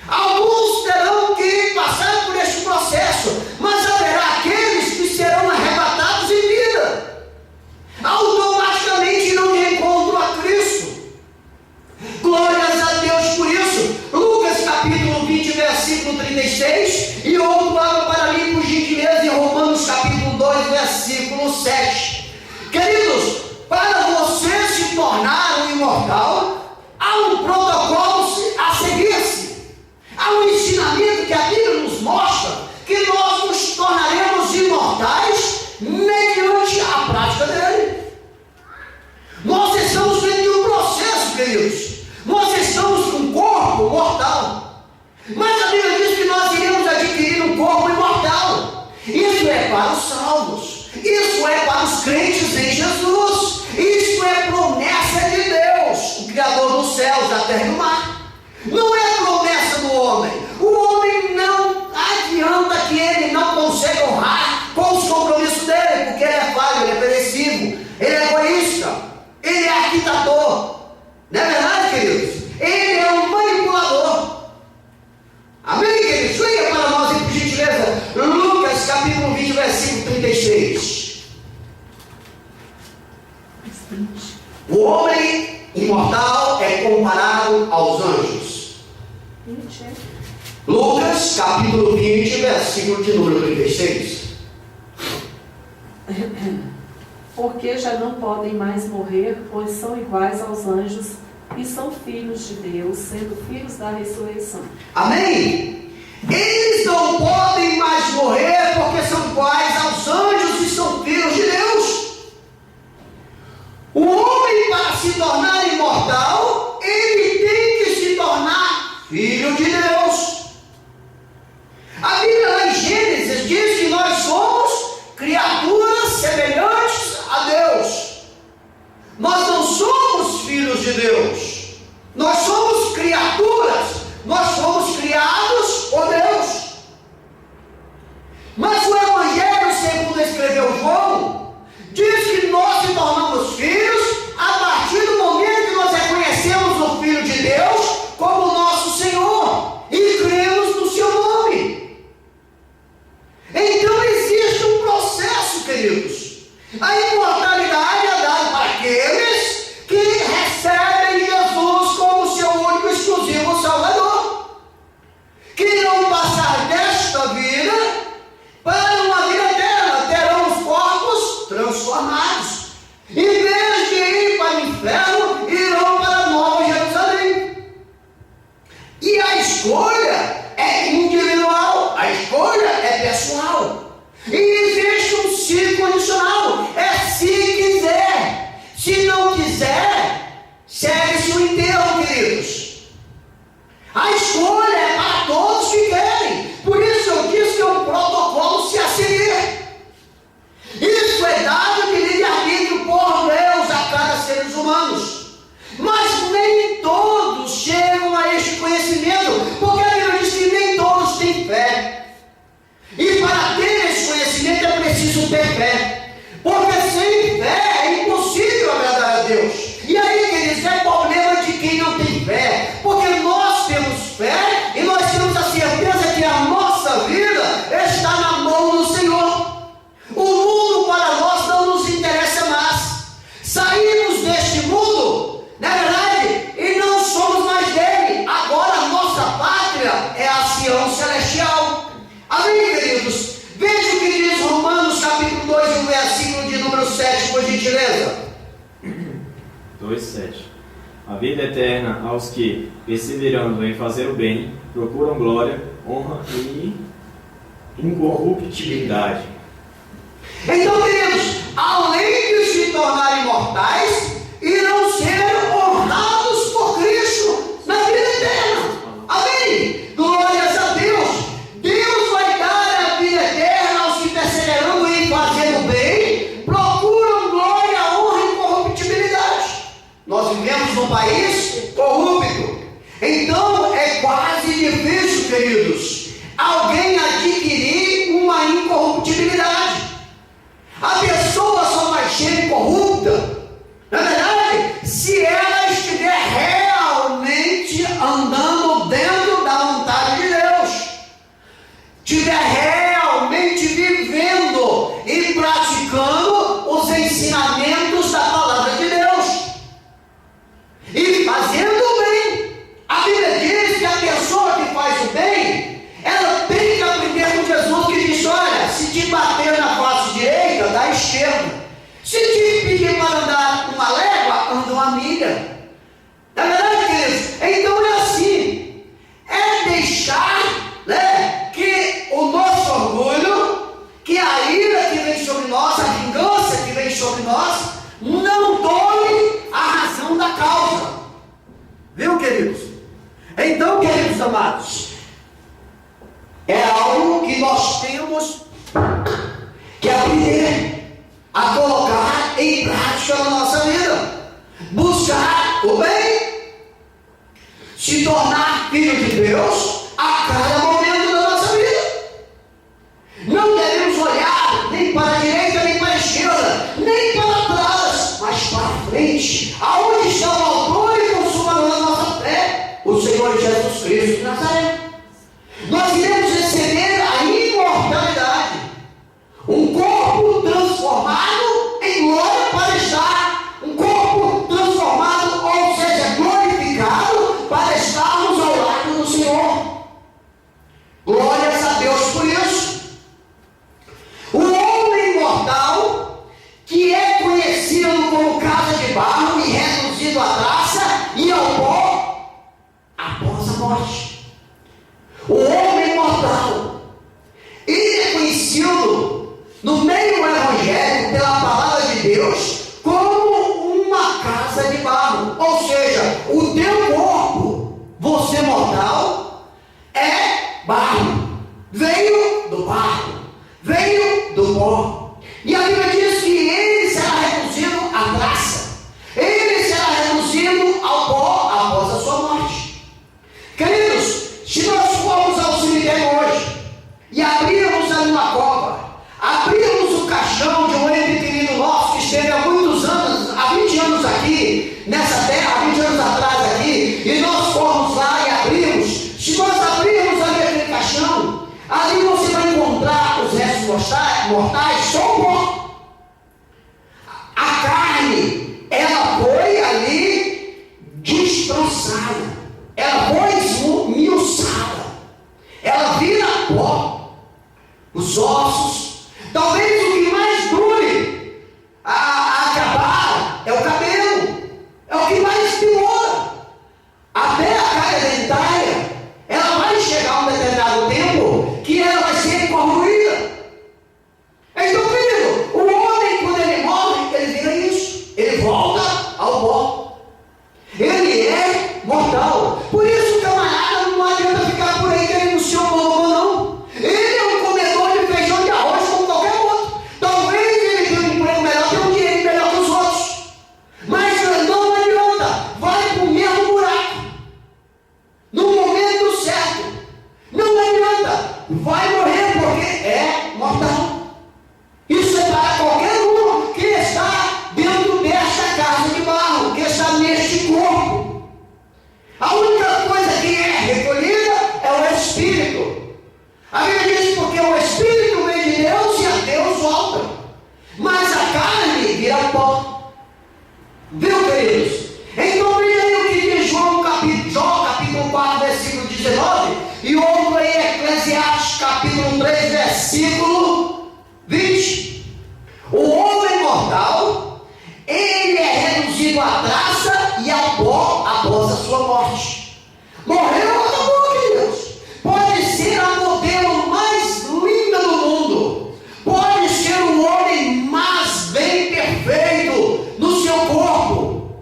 Alguns terão que passar por este processo, mas haverá aqueles que serão arrebatados em vida, automaticamente irão de encontro a Cristo. Glórias a Deus por isso. Lucas capítulo 20, versículo 36, e outro lado para mim, por gentileza, em Romanos capítulo 2, versículo 7. Queridos, para você se tornar um imortal, há um protocolo a seguir-se. Há um ensinamento que a Bíblia nos mostra, que nós nos tornaremos imortais mediante a prática dele. Nós estamos dentro de um processo, queridos. Nós estamos com um corpo mortal, mas a Bíblia diz que nós iremos adquirir um corpo imortal. Isso é para os salvos, isso é para os crentes em Jesus, isso é promessa de Deus, o Criador dos céus, da terra e do mar. Não é promessa do homem. O homem não adianta que ele não consegue honrar com os compromissos dele, porque ele é falho, ele é perecivo, ele é egoísta, ele é arquitador. Não é verdade, queridos? Ele é um manipulador. Amém, queridos? Leia para nós, por gentileza, Lucas capítulo 20, versículo 36. O homem imortal é comparado aos anjos. Lucas capítulo 20, versículo de número 36. Porque já não podem mais morrer, pois são iguais aos anjos e são filhos de Deus, sendo filhos da ressurreição. Amém? Eles não podem mais morrer porque são iguais aos anjos e são filhos de Deus. O homem, para se tornar imortal, ele tem que se tornar filho de Deus. A Bíblia lá em Gênesis diz que nós somos criaturas semelhantes a Deus. Nós não somos filhos de Deus. Nós somos criaturas. Nós fomos criados por Deus. Mas o Evangelho, segundo escreveu João, diz que nós se tornamos filhos a partir do momento que nós reconhecemos o Filho de Deus como nosso Senhor e cremos no seu nome. Então existe um processo, queridos. A imortalidade é dada para aqueles que recebem Jesus como seu único e exclusivo Salvador, que irão passar desta vida para uma vida eterna, terão os corpos transformados. Em vez de ir para o inferno, irão para a Nova Jerusalém. E a escolha é individual, a escolha é pessoal. E existe um ciclo condicional, é se quiser. Se não quiser, segue-se o enterro, queridos. A escolha é para todos que querem. Por isso eu disse que é um protocolo se a seguir. Isso é dado de livre-arbítrio por Deus a cada seres humanos. Mas nem todos chegam a este conhecimento, porque a Bíblia diz que nem todos têm fé. E para ter esse conhecimento é preciso ter fé, porque sem fé é impossível agradar a Deus. E aí, queridos, é problema de quem não tem fé, porque nós temos fé e nós temos a certeza que a nossa vida está na mão do Senhor. O mundo para nós Amém, queridos? Veja o que diz Romanos capítulo 2, o versículo de número 7, por gentileza. 2:7. A vida eterna aos que, perseverando em fazer o bem, procuram glória, honra e incorruptibilidade. Então, queridos, além de se tornarem mortais, irão ser honrados por Cristo na vida eterna. Amém? Glórias a Deus. Deus vai dar a vida eterna aos que, perseverando em fazer o bem, procuram glória, honra e incorruptibilidade. Nós vivemos num país corrupto. Então é quase difícil, queridos, alguém adquirir uma incorruptibilidade. A pessoa só vai ser corrupta, na verdade, se ela estiver realmente andando dentro da vontade de Deus, estiver realmente vivendo e praticando os ensinamentos da palavra de Deus e fazendo o bem. A Bíblia diz que a pessoa que faz o bem, ela tem que aprender com Jesus, que diz: olha, se te bater na face direita, dá a esquerda. Se te pedir para andar uma légua, anda uma milha. Na verdade, queridos, então é assim. É deixar, né, que o nosso orgulho, que a ira que vem sobre nós, a vingança que vem sobre nós, não tome a razão da causa. Viu, queridos? Então, queridos amados, é algo que nós temos que aprender a colocar em prática na nossa vida. Buscar o bem, se tornar filho de Deus a cada momento da nossa vida. Não devemos olhar nem para a direita, nem para a esquerda, nem para trás, mas para frente, aonde está o autor e consumador da nossa fé, o Senhor Jesus Cristo de Nazaré. Nós iremos receber a imortalidade, um corpo transformado em glória para estar, um corpo transformado, ou seja, glorificado, para estarmos ao lado do Senhor. Glórias a Deus por isso. O homem mortal, que é conhecido como casa de barro e reduzido à traça e ao pó após a morte. O homem mortal, ele é conhecido no meio evangélico pela palavra de Deus como uma casa de barro. Ou seja, o teu corpo, você mortal, é barro. Veio do barro, veio do pó. E a Bíblia diz que ele será reduzido à traça, ele será reduzido ao pó após a sua morte. Queridos, se nós formos ao cemitério hoje e abrirmos ali uma cova, abrirmos o caixão de um ente querido nosso que esteve há muitos anos, há 20 anos aqui, nessa terra, há 20 anos atrás aqui, e nós formos lá e abrimos, se nós abrirmos ali aquele caixão, ali você vai encontrar os restos mortais, só o pó. A carne, ela foi ali destroçada, ela foi esmiuçada, ela vira pó, os ossos. Talvez o que mais dure a acabar é o cabelo, é o que mais demora. Até a carga dentária, ela vai chegar a um determinado tempo que ela vai ser corroída. Então, querido, o homem, quando ele morre, ele vira isso, ele volta ao pó. Ele é mortal. Por isso, camarada, não adianta ficar por aí querendo o seu bom, não. Ele é um comedor de feijão de arroz como qualquer outro. Talvez ele tenha um emprego melhor, tenha um dinheiro melhor que os outros. Mas não adianta, vai para o mesmo buraco. No momento certo. Não adianta, vai morrer porque é mortal. Isso é para qualquer um que está dentro desta casa de barro, que está neste corpo. A única coisa que é recolhida é o Espírito. A Bíblia diz porque o Espírito vem de Deus e a Deus volta, mas a carne vira pó. Viu, queridos? Então veja aí o que diz João capítulo 4, versículo 19, e outro em Eclesiastes capítulo capítulo 3, versículo 20. O homem mortal, ele é reduzido à traça e ao pó após a sua morte. Morreu, acabou, queridos. Pode ser a modelo mais linda do mundo, pode ser o homem mais bem perfeito no seu corpo.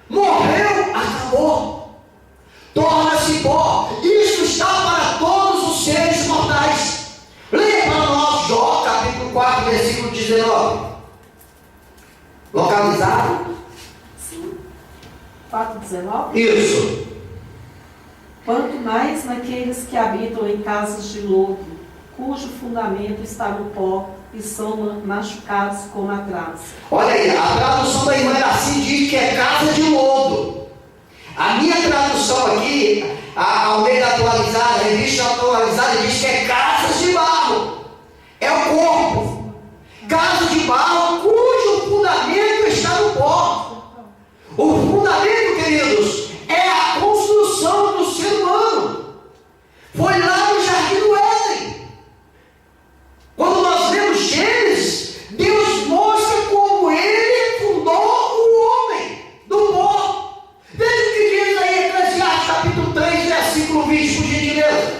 Morreu, acabou, torna-se pó. Isso está para todos os seres mortais. Leia para nós Jó, capítulo 4, versículo 19. Localizado? Sim. 4:19. Isso. Quanto mais naqueles que habitam em casas de lodo, cujo fundamento está no pó e são machucados como a traça. Olha aí, a tradução da irmã Iraci diz que é casa de lodo. A minha tradução aqui, a Almeida atualizada, a revista atualizada, diz que é casas de barro. É o corpo. Casa de barro cujo fundamento está no pó. O fundamento, queridos, é a construção do ser humano. Foi lá no Jardim do Éden. Quando nós lemos Gênesis, Deus mostra como Ele fundou o homem do pó. Veja o que diz aí Eclesiastes capítulo 3, versículo 20, por gentileza.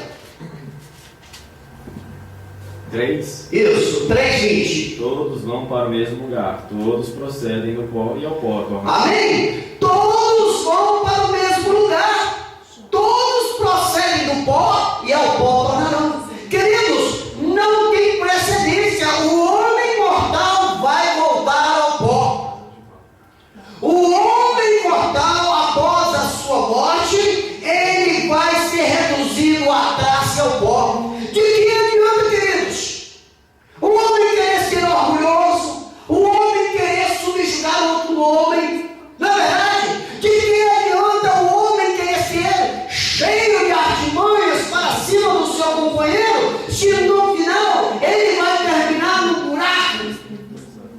3. Isso, 3:20. Todos vão para o mesmo lugar, todos procedem do pó e ao pó tornam. Amém? Todos vão para o mesmo lugar. Todos procedem do pó e ao pó tornarão. Queridos, não tem precedência. O homem mortal vai voltar ao pó. O homem mortal, após a sua morte, ele vai ser reduzido à traça e ao pó. De que adianta, queridos? O homem querer ser orgulhoso, o homem querer subjugar outro homem. Na verdade, de que adianta o homem querer ser cheio de artimanhas para cima do seu companheiro, se no final ele vai terminar no buraco?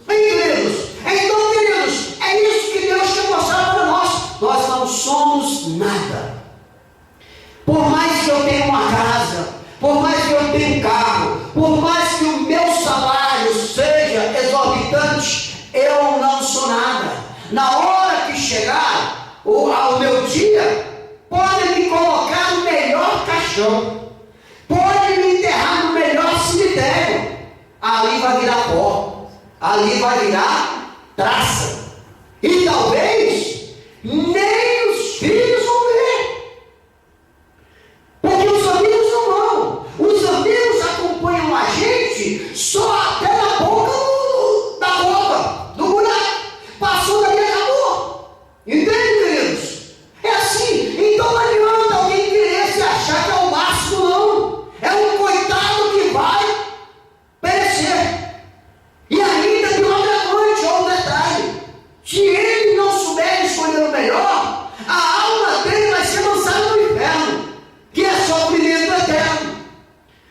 Bem, queridos, então, queridos, é isso que Deus quer mostrar para nós. Nós não somos nada. Por mais que eu tenha uma casa, por mais que eu tenha um carro, por mais que o meu salário seja exorbitante, eu não sou nada. Na hora que chegar ao meu dia, pode me colocar no melhor caixão, pode me enterrar no melhor cemitério, ali vai virar pó, ali vai virar traça, e talvez nem os filhos vão ver, porque os amigos não vão. Os amigos acompanham a gente só até na boca da roupa, do buraco. Passou dali e acabou. Entende, queridos? É assim. Então não adianta alguém querer se achar que é o máximo, não. É um coitado que vai perecer. E ainda de uma noite, ou um detalhe: se ele não souber escolher o melhor, a alma dele vai ser lançada no inferno, que é sofrimento eterno.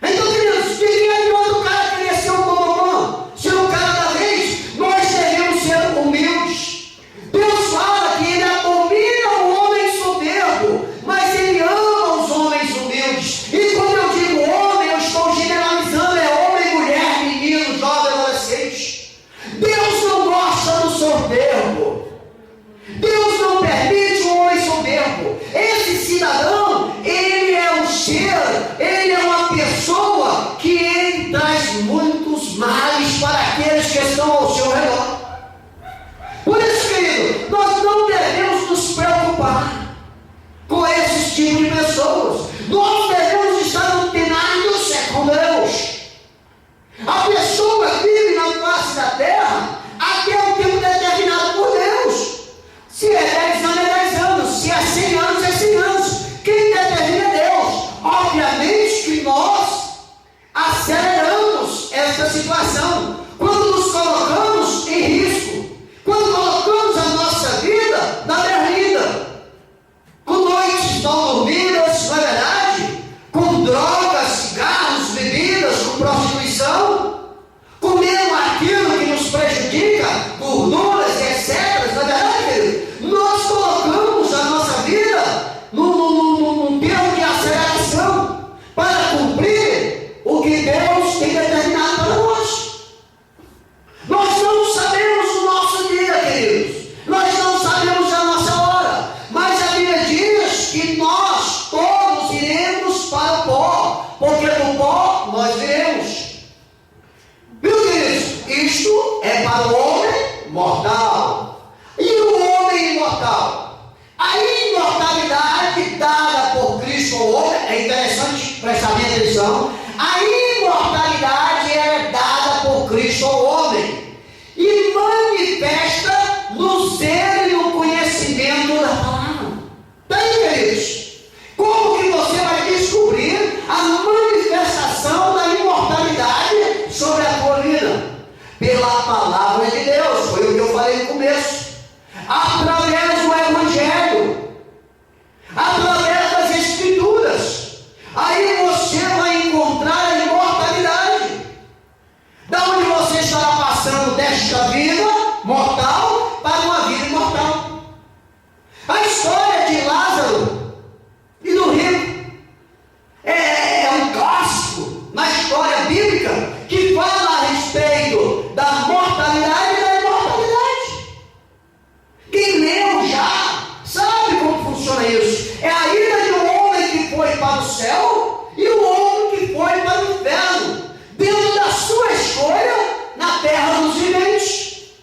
Então, queridos, de que adianta o cara querer ser um bom, ser um cara da vez? Nós devemos ser humildes. Deus fala que Ele abomina o homem soberbo, mas Ele ama os homens humildes. E quando eu digo homem, eu estou generalizando: é homem, mulher, menino, jovem, adolescente. Deus não gosta do soberbo. Deus não permite o homem soberbo. Esse cidadão, ele é um ser, ele é uma pessoa que ele traz muitos males para aqueles que estão ao seu redor. Por isso, querido, nós não devemos nos preocupar com esses tipos de pessoas. Nós devemos estar antenados com Deus. A pessoa vive na face da terra até o tempo determinado por Deus. Se é 10 anos, é 10 anos. Se é 100 anos, é 100 anos. Quem determina é Deus. Obviamente que nós aceleramos essa situação quando nos colocamos em risco, quando colocamos a nossa vida na berlinda, com noites mal dormidas, não é verdade? Com drogas, cigarros, bebidas, com prostituição, comendo aquilo que nos prejudica, gorduras, etc. Não é verdade, querido? Nós colocamos a nossa vida num termo de aceleração para cumprir o que nós viremos. Meu Deus, isto é para o homem mortal. E o homem imortal? A imortalidade dada por Cristo ao homem, é interessante prestar bem atenção, a imortalidade é dada por Cristo ao homem e manifesta no zelo e no conhecimento da palavra. Daí, queridos, como que você vai descobrir a manifestação da imortalidade sobre a tua vida? Pela palavra de Deus, foi o que eu falei no começo. Através do Evangelho, através das Escrituras, aí você vai encontrar a imortalidade. Da onde você estará passando desta vida mortal para uma vida imortal. A história de Lázaro e do rico é um clássico na história bíblica que fala a respeito da mortalidade e da imortalidade. Quem leu já sabe como funciona isso. É a ida de um homem que foi para o céu e um homem que foi para o inferno, dentro da sua escolha na terra dos viventes.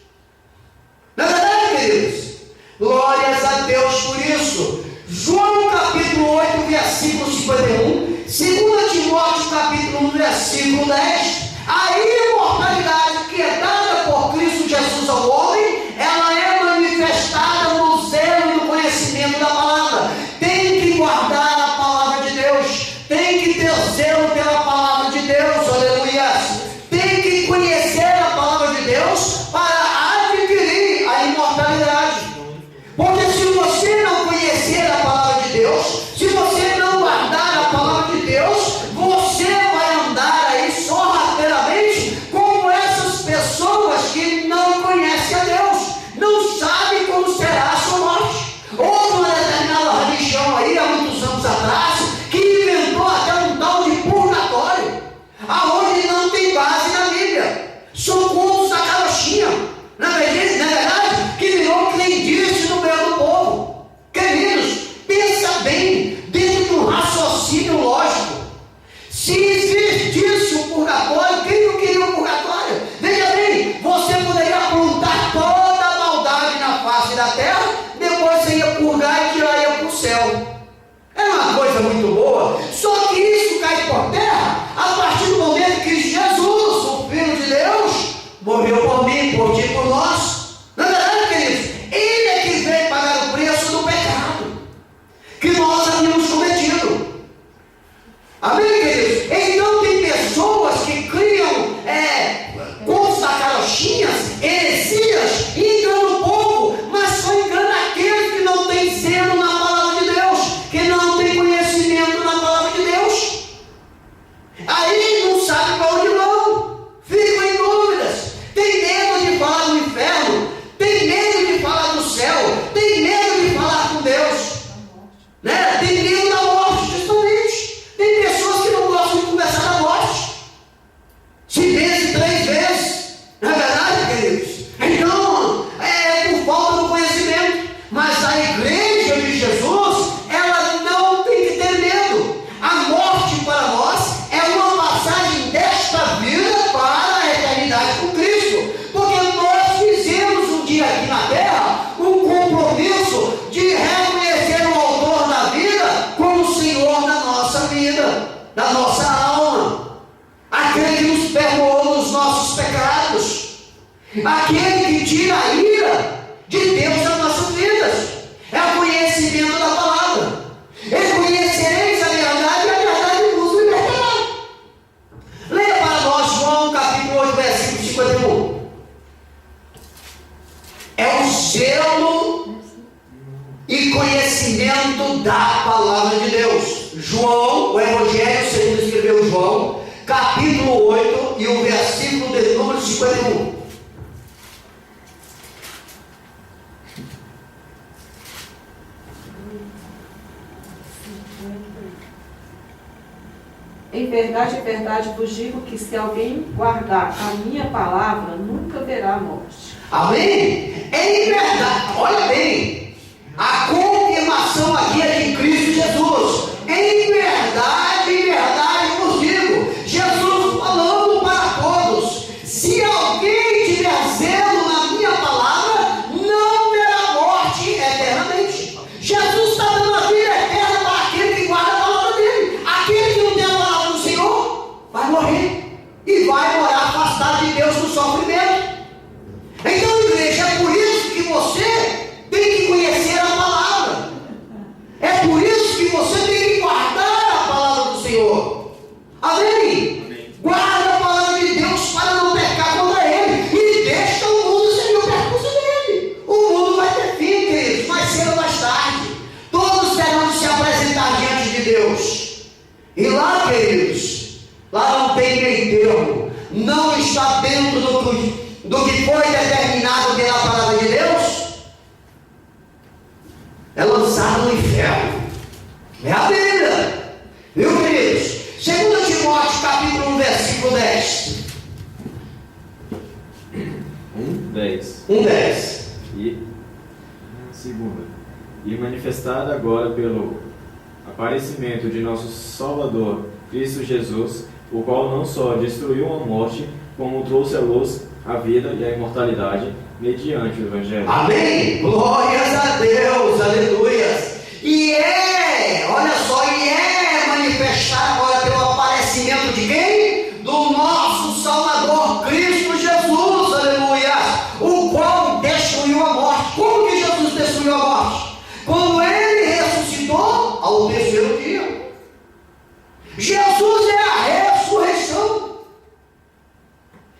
Na verdade, queridos, glórias a Deus por isso. João capítulo 8, versículo 51, 2 Timóteo capítulo 1, versículo 10, a imortalidade que é dada por Cristo Jesus ao homem, ela é manifestada no zelo e no conhecimento da palavra. Tem que guardar a palavra de Deus, tem que ter zelo pela palavra de Deus, aleluia. Tem que conhecer a palavra de Deus para adquirir a imortalidade. Porque se você não conhecer a palavra de Deus, se você não guardar a palavra de Deus, você vai andar aí sorrateiramente como essas pessoas que não conhecem a Deus, não sabem como será a sua morte. Houve uma determinada religião aí, há muitos anos atrás, que inventou até um tal de purgatório, aonde não tem base na Bíblia. São contos da carochinha, na verdade, que virou crendice no meio do povo. Queridos, pensa bem, dentro de um raciocínio lógico. Se existisse um purgatório, quem não queria um purgatório? Veja bem, você poderia aprontar toda a maldade na face da terra, depois você ia purgar e tiraria para o céu. É uma coisa muito boa, só que isso cai por terra a partir do momento que Jesus, o Filho de Deus, morreu por mim, por ti, por nós. Na verdade, queridos, Ele é que veio pagar o preço do pecado que nós havíamos cometido. Amém, queridos? Então tem pessoas que criam contos da carochinhas, heresias, e enganam o povo, mas só engana aqueles que não têm zelo na palavra de Deus, que não têm conhecimento na palavra de Deus. Aí não sabe para onde vão, ficam em dúvidas, tem medo de falar do inferno, tem medo de falar do céu, tem medo de falar com Deus, né? Tem medo da morte, justamente. Tem pessoas que não gostam de conversar da morte, se vezes 3 vezes, não é verdade, queridos? Então, é por falta do conhecimento. Mas a igreja de Jesus, ela não tem que ter medo. A morte para nós é uma passagem desta vida para a eternidade com Cristo, porque nós fizemos um dia aqui na terra um compromisso de reconhecer o autor da vida como o Senhor da nossa vida, da nossa alma, aquele que nos perdoou dos nossos pecados, aquele que tira a ira de Deus das nossas vidas. É o conhecimento da palavra. Reconhecereis a verdade e a verdade vos libertará. Leia para nós João capítulo 8, versículo 51. É o zelo e conhecimento da palavra de Deus. João, o Evangelho segundo escreveu João, capítulo 8 e o versículo de número 51. Em verdade vos digo que se alguém guardar a minha palavra, nunca verá morte. Amém? Em verdade, olha bem, a confirmação aqui é de Cristo Jesus. Em verdade vos digo, Jesus vai morrer e vai morar afastado de Deus no sofrimento. Então, igreja, é por isso que você tem que conhecer a palavra. É por isso que você tem que guardar a palavra do Senhor. Amém? Amém. Guarda a palavra de Deus para não pecar contra Ele. E deixa o mundo seguir o percurso dele. O mundo vai ter fim, queridos, mais cedo ou mais tarde. Todos terão de se apresentar diante de Deus. E lá, queridos, lá não tem meio termo. Não está dentro do que foi determinado pela palavra de Deus. É lançado no inferno. É a Bíblia. Viu, queridos? 2 Timóteo, capítulo 1, versículo 10. 10. 1:10. E segunda. E manifestada agora pelo aparecimento de nosso Salvador, Cristo Jesus, o qual não só destruiu a morte, como trouxe à luz a vida e a imortalidade mediante o Evangelho. Amém? Glórias a Deus, aleluia. E olha só, manifestado agora pelo aparecimento de quem? Do nosso Salvador, Cristo Jesus, aleluia. O qual destruiu a morte. Como que Jesus destruiu a morte? Quando Ele ressuscitou ao terceiro dia. Jesus é a ressurreição.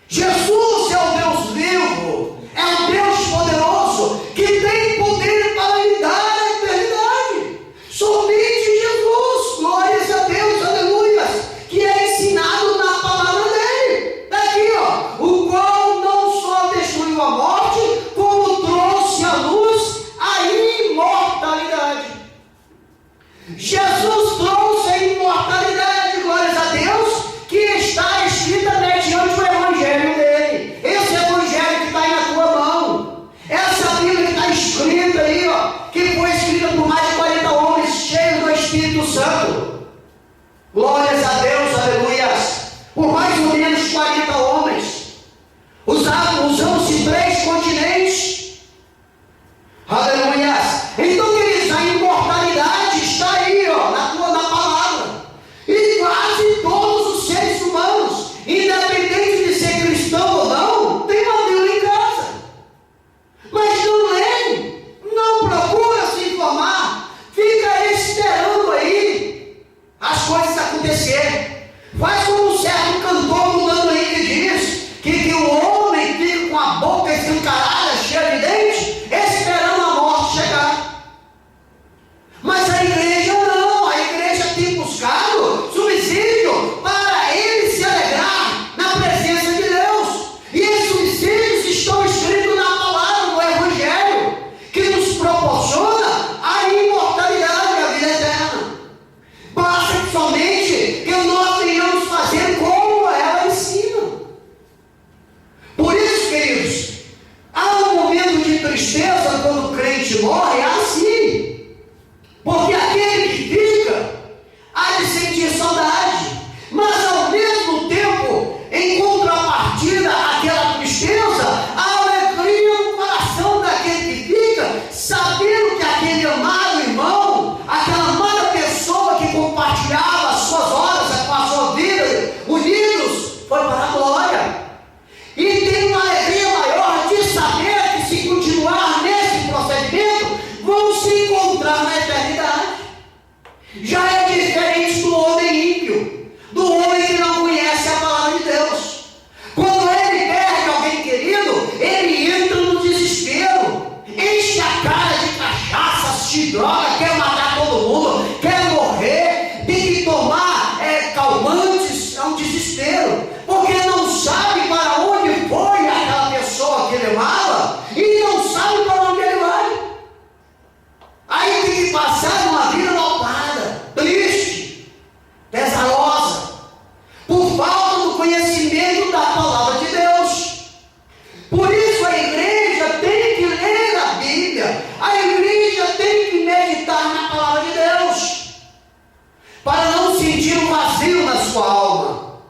Jesus é o Deus vivo, é o Deus poderoso, que tem poder para lhe dar a eternidade. Somente Jesus, glórias a Deus, aleluia, que é ensinado na palavra dele. Está aqui, ó, o qual não só destruiu a morte, como trouxe à luz a imortalidade. Jesus trouxe a imortalidade, glórias a Deus, que está escrita mediante o Evangelho dele. Esse Evangelho que está aí na tua mão, essa Bíblia que está escrita aí, ó, que foi escrita por mais de 40 homens cheios do Espírito Santo. Glórias a Deus, aleluias. Por mais ou menos 40 homens, usando-se 3 continentes. Aleluias. Então, queridos, a imortalidade está aí, ó, na palavra. E quase todos os seres humanos, independente de ser cristão ou não, tem uma Bíblia em casa. Mas não lê, não procura se informar, fica esperando aí as coisas acontecerem. Faz como um certo cantor mudando aí que diz que o homem fica com a boca escancarada, cheia de dente, esperando a morte chegar. Mas a igreja não, a igreja tem buscado subsídio para ele se alegrar na presença de Deus. E esses subsídios estão escritos na palavra do Evangelho, que nos proporciona a imortalidade e a vida eterna. Basta que somente que nós venhamos fazer como ela ensina. Por isso, queridos, há um momento de tristeza quando o crente morre, é assim. Porque aquele que fica há de sentir saudade, mas ao mesmo tempo, em contrapartida àquela tristeza, a alegria no coração daquele que fica, sabendo que aquele amado irmão, aquela amada pessoa que compartilhava as suas horas com a sua vida, unidos, foi para a glória. E tem uma alegria maior de saber que, se continuar nesse procedimento, vão se encontrar na eternidade. Já é diferente do homem ímpio, do homem que não conhece a palavra de Deus. Quando ele perde alguém querido, ele entra no desespero, enche a cara de cachaça, se droga, quer matar todo mundo, quer morrer, tem que tomar calmantes, é um desespero, porque não sabe para onde foi aquela pessoa que ele amava e não sabe para onde ele vai. Aí tem que passar uma vida malvada, triste, pesarosa, por falta do conhecimento da palavra de Deus. Por isso a igreja tem que ler a Bíblia, a igreja tem que meditar na palavra de Deus, para não sentir um vazio na sua alma,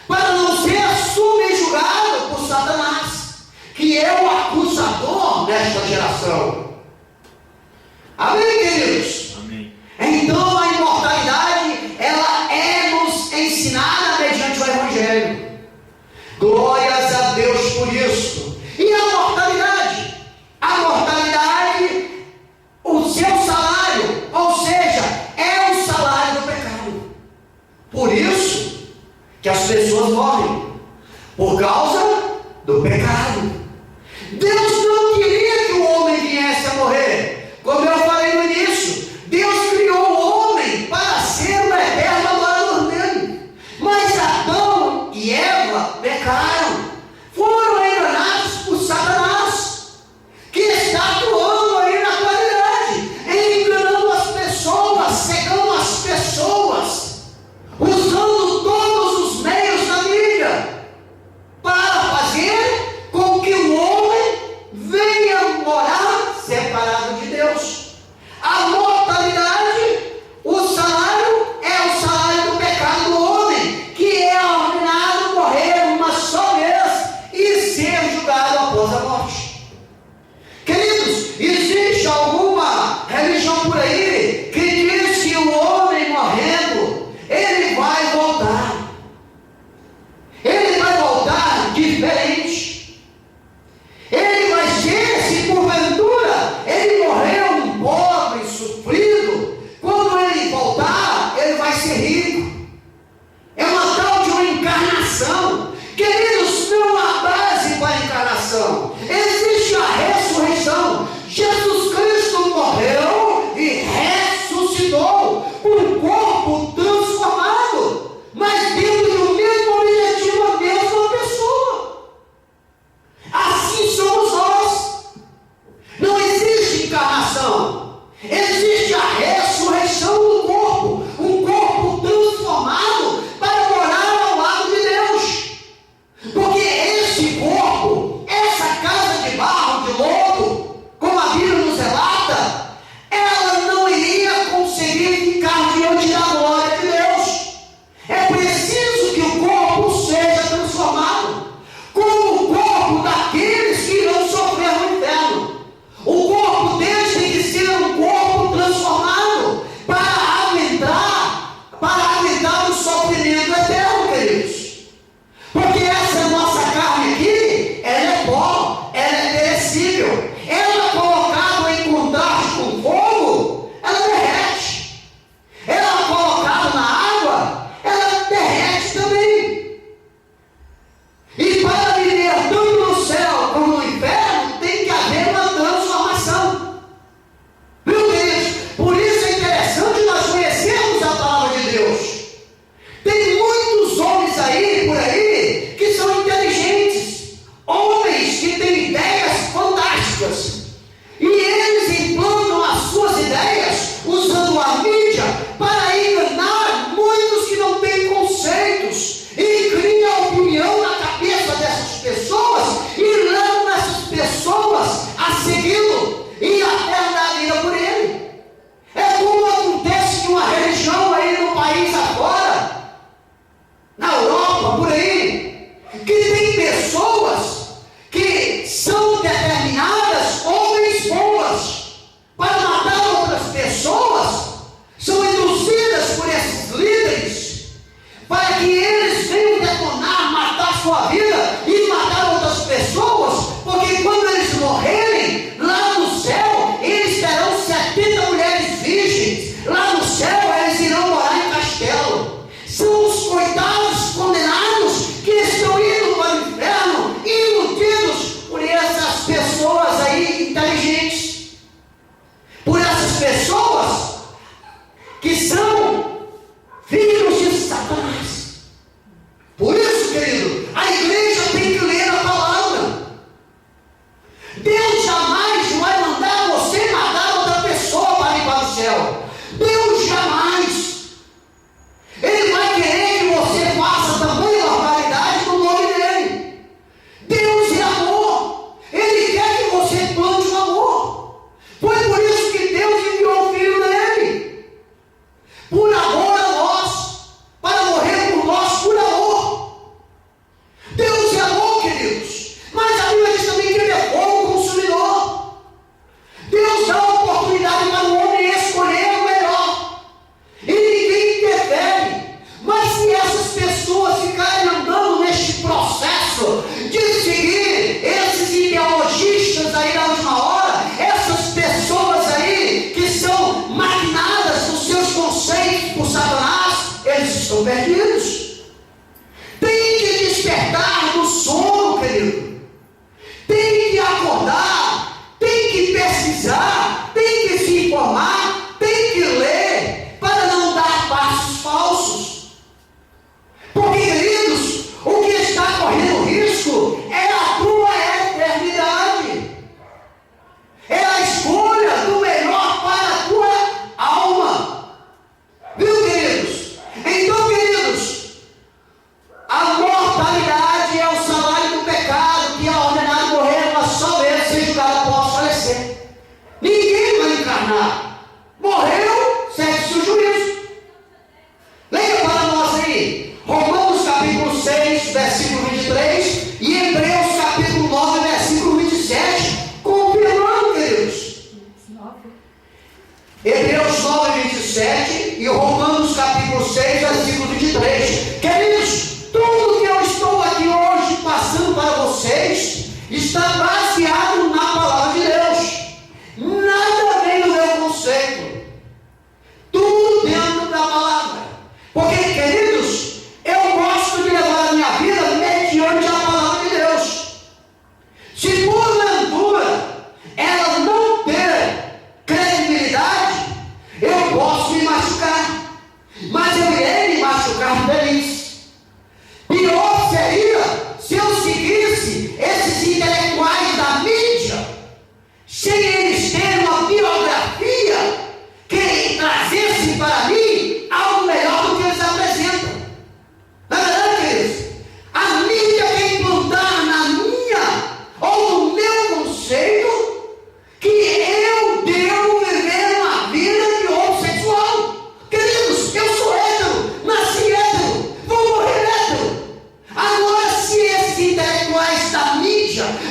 para não ser subjugado por Satanás, que é o acusador desta geração. Amém, queridos? Amém. Então a imortalidade, ela é nos ensinada mediante que as pessoas morrem por causa do pecado. Deus não queria que o homem viesse a morrer. Como eu falei no início, Deus criou o homem para ser o eterno adorador dele. Mas Adão e Eva pecaram, foram enganados por Satanás, que está atuando aí na atualidade, enganando as pessoas, cegando as pessoas, usando todos os meios da mídia para fazer com que o homem venha morar separado de Deus. A mortalidade, o salário é o salário do pecado do homem, que é ordenado morrer uma só vez e ser julgado após a morte. Queridos, existe alguma religião por aí que diz que o homem morrendo, ele vai voltar. Ele vai voltar diferente. Ele vai ser, se porventura ele morreu um pobre, sofrido, quando ele voltar, ele vai ser rico. É uma tal de uma encarnação. Queridos, não há base para a encarnação. Existe a ressurreição. Jesus Cristo morreu e ressuscitou um corpo transformado, mas dentro do mesmo objetivo, a mesma pessoa.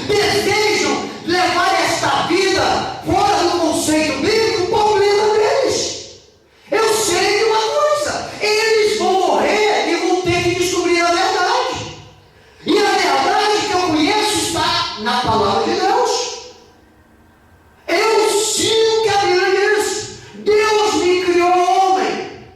desejam levar esta vida fora do conceito bíblico, o problema deles. Eu sei de uma coisa: eles vão morrer e vão ter que descobrir a verdade. E a verdade que eu conheço está na palavra de Deus. Eu sinto que a Bíblia diz: Deus me criou homem.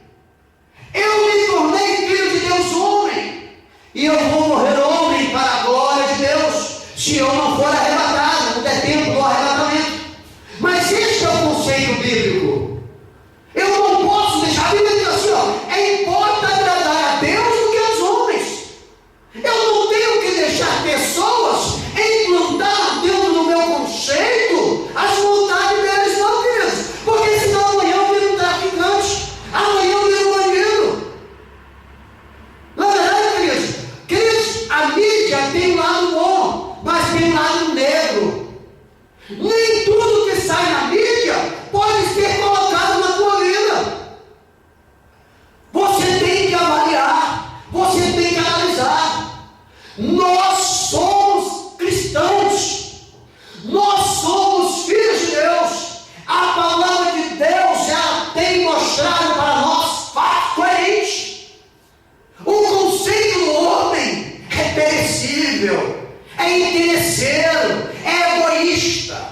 Eu me tornei filho de Deus homem. E eu vou morrer homem para a glória de Deus, se eu não for arrebatado, não der tempo do arrebatamento. Mas este é o conceito bíblico. Eu não posso deixar. A Bíblia diz assim, é importa agradar a Deus do que aos homens. Eu não tenho que deixar pessoas implantar dentro do meu conceito as vontades deles, não, queridos. Porque senão amanhã eu viro um traficante, amanhã eu viro um bandido. Na verdade, queridos, a mídia tem um lado bom, mas tem um lado negro. Nem tudo que sai na mídia pode ser colocado na tua vida. Você tem que avaliar, você tem que analisar. Nós somos cristãos, nós somos filhos de Deus. A palavra de Deus já tem mostrado para nós fatos coerentes. O conceito do homem é perecível, é interesseiro, é egoísta.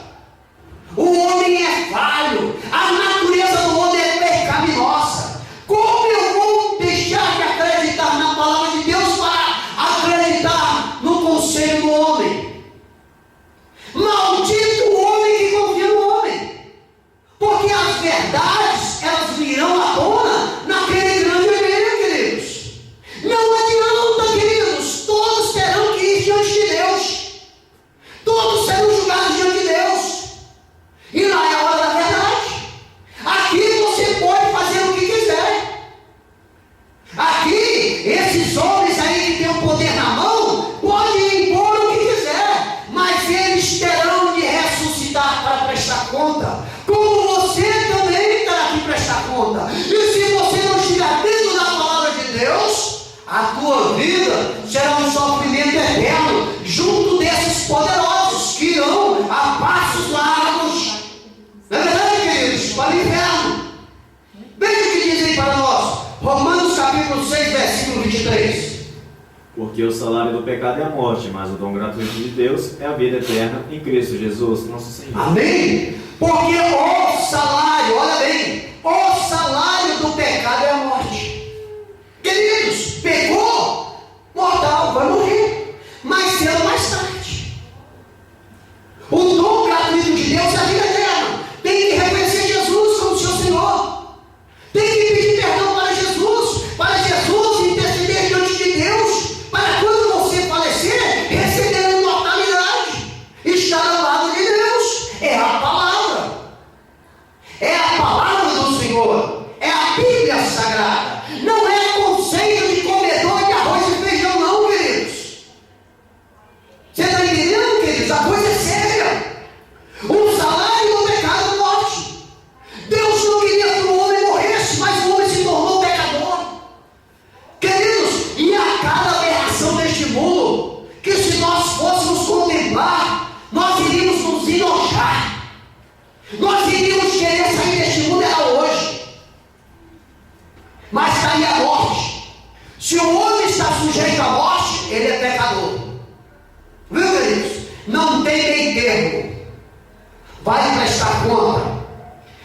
O homem é falho, a natureza do homem é pecaminosa. Como eu vou deixar de acreditar na palavra de Deus para acreditar no conselho do homem? Maldito o homem que confia no homem, porque as verdades elas virão à tona naquele grande dia, queridos. Não adianta, queridos, todos terão que ir diante de Deus, todos serão julgados diante de Deus, e não é a hora da verdade. Aqui você pode fazer o que quiser. Aqui, esses homens aí que têm o poder na mão, podem impor o que quiser, mas eles terão de ressuscitar para prestar conta, como você também terá que prestar conta. E se você não estiver dentro da palavra de Deus, a tua vida será um sofrimento eterno, junto desses poderosos que irão a passos largos. Não é verdade, queridos? Para o inferno. Veja o que dizem para nós, Romanos capítulo 6, versículo 23. Porque o salário do pecado é a morte, mas o dom gratuito de Deus é a vida eterna em Cristo Jesus, nosso Senhor. Amém? Porque o salário, olha bem, o salário do pecado é a morte. Queridos, pegou, mortal, vai morrer, mais cedo ou mais tarde. O dom gratuito de Deus é a vida eterna. Tem que reconhecer Jesus como seu Senhor. Tem que pedir perdão para Jesus interceder diante de Deus, para quando você falecer, receber a imortalidade, estar ao lado de Deus. É a palavra do Senhor, é a Bíblia Sagrada. Não é conceito de comedor de arroz e feijão, não, queridos. Você está entendendo, queridos? A coisa é séria. O salário do pecado é morte. Deus não queria que o homem morresse, mas o homem se tornou pecador. Queridos, e a cada aberração deste mundo, que se nós fôssemos contemplar, nós iríamos nos enojar. Nós iríamos querer sair deste mundo era hoje. Mas está aí a morte. Se o homem está sujeito à morte, ele é pecador. Viu, queridos? Não tem meio termo. Vai prestar conta.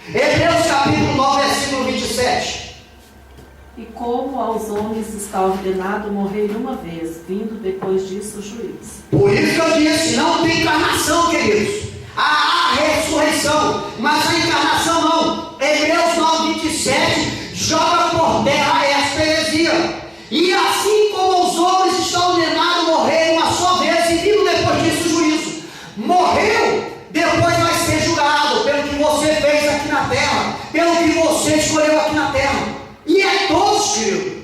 Hebreus capítulo 9, versículo 27. E como aos homens está ordenado morrer uma vez, vindo depois disso o juízo. Por isso que eu disse, não tem encarnação, queridos. Há ressurreição, mas a encarnação não. Hebreus 9, 27 joga por terra esta heresia. E assim como os homens estão ordenados a morrer uma só vez e vindo depois disso o juízo. Morreu, depois vai ser julgado pelo que você fez aqui na terra, pelo que você escolheu aqui na terra. E é todos, querido.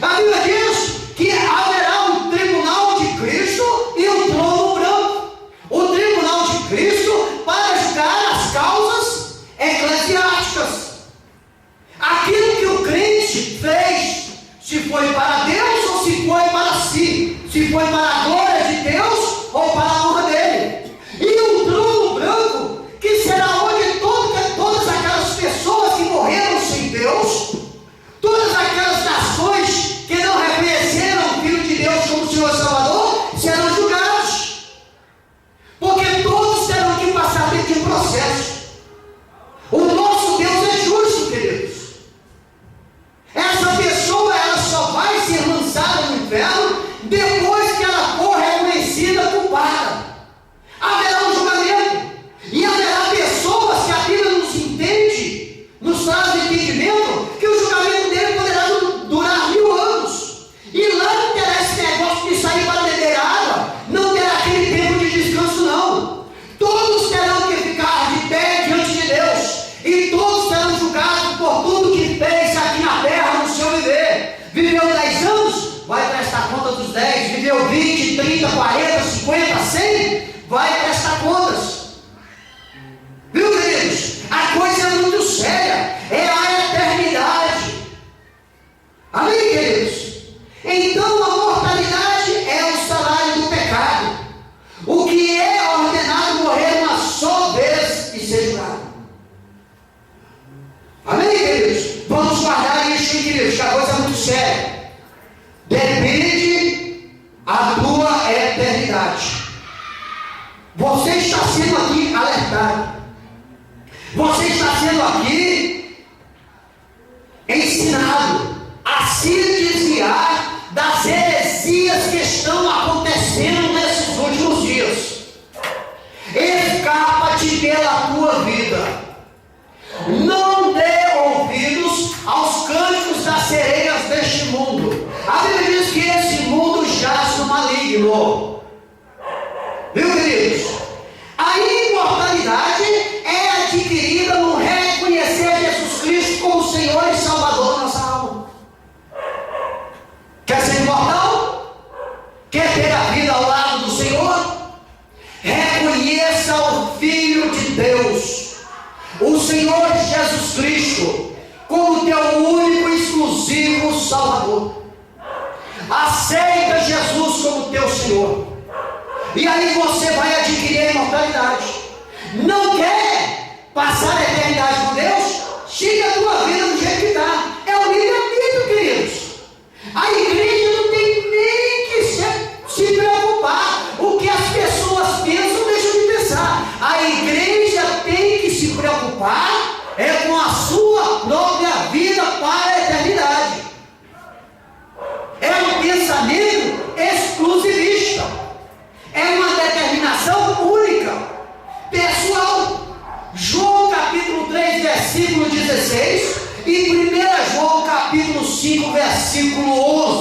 A Bíblia diz que haverá um tribunal de Cristo e um trono branco. O tribunal de Cristo para julgar as causas eclesiásticas. Aquilo que o crente fez, se foi para Deus ou se foi para si, se foi para a glória de Deus ou para a honra dele. E um trono branco, que será onde todas aquelas pessoas que morreram sem Deus, todas aquelas nações que não reconheceram o Filho de Deus como Senhor e Salvador, serão julgados. Porque todos terão que passar dentro de um processo. O nosso Deus é justo, queridos. Essa pessoa, ela só vai ser lançada no inferno depois que ela for reconhecida culpada. Haverá um julgamento. E haverá pessoas que a Bíblia nos entende, nos traz o entendimento, que o julgamento dele poderá durar 1000 anos. E lá não terá esse negócio de sair para beber água, não terá aquele tempo de descanso, não. Todos terão que ficar de pé diante de Deus. E todos serão julgados por tudo que fez aqui na terra, no seu viver. Viveu 10 anos, vai prestar conta dos 10. Viveu 20, 30, 40, 50, 100, vai prestar contas. Viu, queridos? A coisa é muito séria. É a eternidade. Amém, queridos? Então a mortalidade é o salário do pecado. O que é ordenado morrer uma só vez e ser julgado. Amém, queridos? Vamos guardar isso, queridos, que a coisa é muito séria. Depende a tua eternidade. Você está sendo aqui alertado. Você está sendo aqui ensinado a se desviar das heresias que estão acontecendo nesses últimos dias. Escapa-te pela tua vida. Não dê ouvidos aos cânticos das sereias deste mundo. A Bíblia diz que esse mundo jaz no maligno. Viu, queridos? A imortalidade é adquirida no reconhecer Jesus Cristo como Senhor e Salvador da nossa alma. Quer ser imortal? Quer ter a vida ao lado do Senhor? Reconheça o Filho de Deus, o Senhor Jesus Cristo, como teu único e exclusivo Salvador. Aceita Jesus como teu Senhor. E aí você vai adquirir a imortalidade. Não quer passar a eternidade com Deus? Siga a tua vida do jeito que está. É o livre-arbítrio, queridos. A igreja não tem nem que se preocupar. O que as pessoas pensam, deixam de pensar. A igreja tem que se preocupar com a sua própria vida para a eternidade. É um pensamento exclusivista. É uma determinação única, pessoal. João capítulo 3, versículo 16 e 1 João capítulo 5, versículo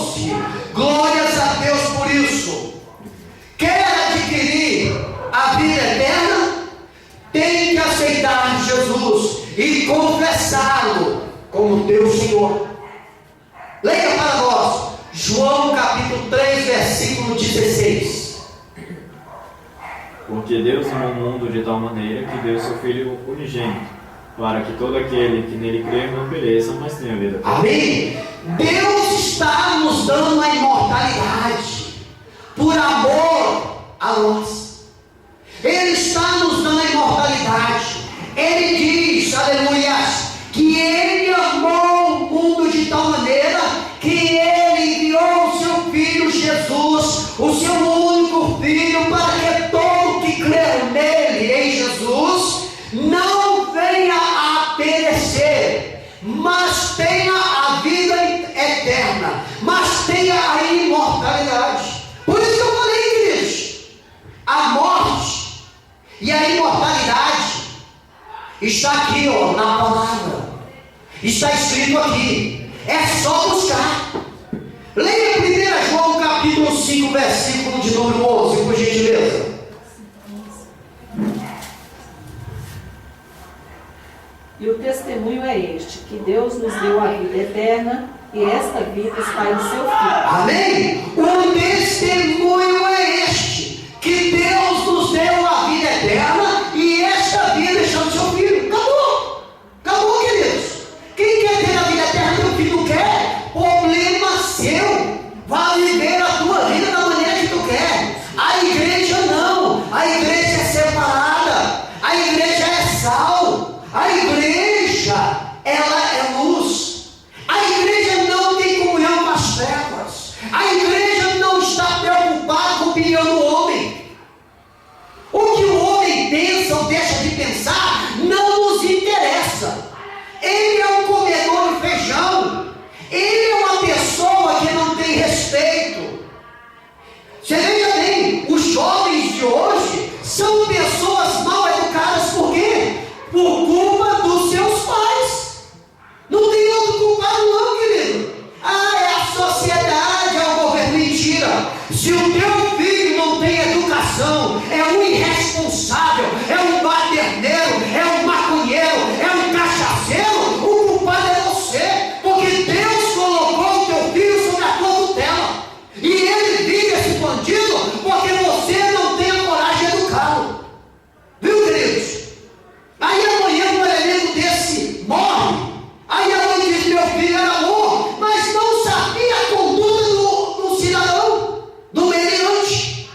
11. Glórias a Deus por isso. Quer adquirir a vida eterna? Tem que aceitar Jesus e confessá-lo como teu Senhor. Leia para nós João capítulo 3, versículo 16. Porque Deus amou o mundo de tal maneira que deu seu Filho unigênito, para que todo aquele que nele crê não pereça, mas tenha vida eterna. Amém? Deus está nos dando a imortalidade por amor a nós. Ele está nos dando a imortalidade. Ele diz, aleluia, que Ele amou o mundo de tal maneira que Ele enviou o seu Filho Jesus, o seu único Filho, para que todo que crê nele, em Jesus, não venha a perecer, mas tenha a vida eterna, mas tenha a imortalidade. Por isso que eu falei, queridos, a morte e a imortalidade está aqui, ó, na palavra. Está escrito aqui. É só buscar. Leia 1 João capítulo 5, versículo de número 11, por gentileza. E o testemunho é este, que Deus nos deu a vida eterna, e esta vida está em seu Filho. Amém? O testemunho é este, que Deus nos deu a vida eterna, e esta vida está no seu Filho. Acabou. Acabou, queridos. Quem quer ter a vida eterna, teu filho não quer? Problema seu. Vá viver a tua vida da maneira que tu quer. A igreja de hoje são pessoas mal educadas, por quê? Por culpa dos seus pais. Não tem outro culpado não, querido. É a sociedade, é o governo. Mentira. Se o teu filho não tem educação, é um irresponsável, é um baderneiro, é um maconheiro, é um cachaceiro, o culpado é você, porque Deus colocou o teu filho sobre a tua tutela, e ele vive esse bandido porque você não tem a coragem de educá-lo. Viu, queridos? Aí amanhã um elemento desse morre. Aí a mãe diz: meu filho era amor, mas não sabia a conduta do cidadão, do meliante.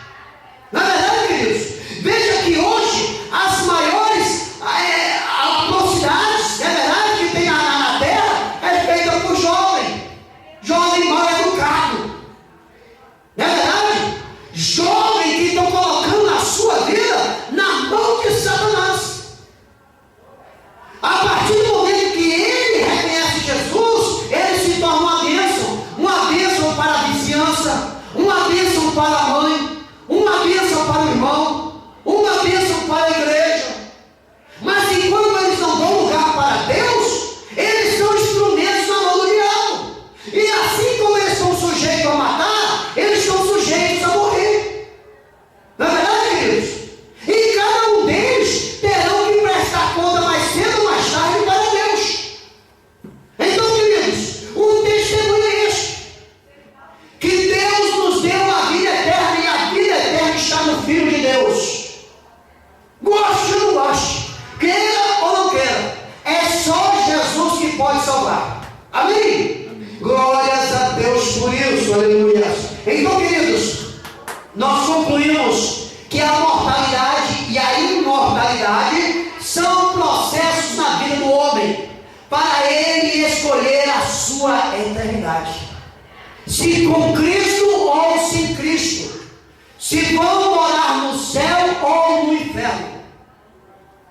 Na verdade, queridos, veja que hoje as maiores atrocidades, é verdade, que tem na terra, é feita por jovem mal educado. Não é verdade? Jovem que estão colocando a sua vida na mão de Satanás. A partir do momento que ele reconhece Jesus, ele se torna uma bênção para a vizinhança, uma bênção para a mãe, uma bênção para o irmão, uma bênção para a igreja. Mas enquanto eles não dão lugar para Deus, eles são instrumentos na mão do diabo. E assim como eles são sujeitos a matar, eles são sujeitos a morrer. Não é verdade, queridos? E cada um deles terão que prestar conta mais cedo ou mais tarde para Deus. Então, queridos, o testemunho é este: que Deus nos deu a vida eterna, e a vida eterna está no Filho de Deus. Goste ou não goste, queira ou não queira, é só Jesus que pode salvar. Amém? Glórias a Deus por isso, aleluia. Então, queridos, nós concluímos que a mortalidade e a imortalidade são processos na vida do homem, para ele escolher a sua eternidade, se com Cristo ou sem Cristo, se vão morar no céu ou no inferno.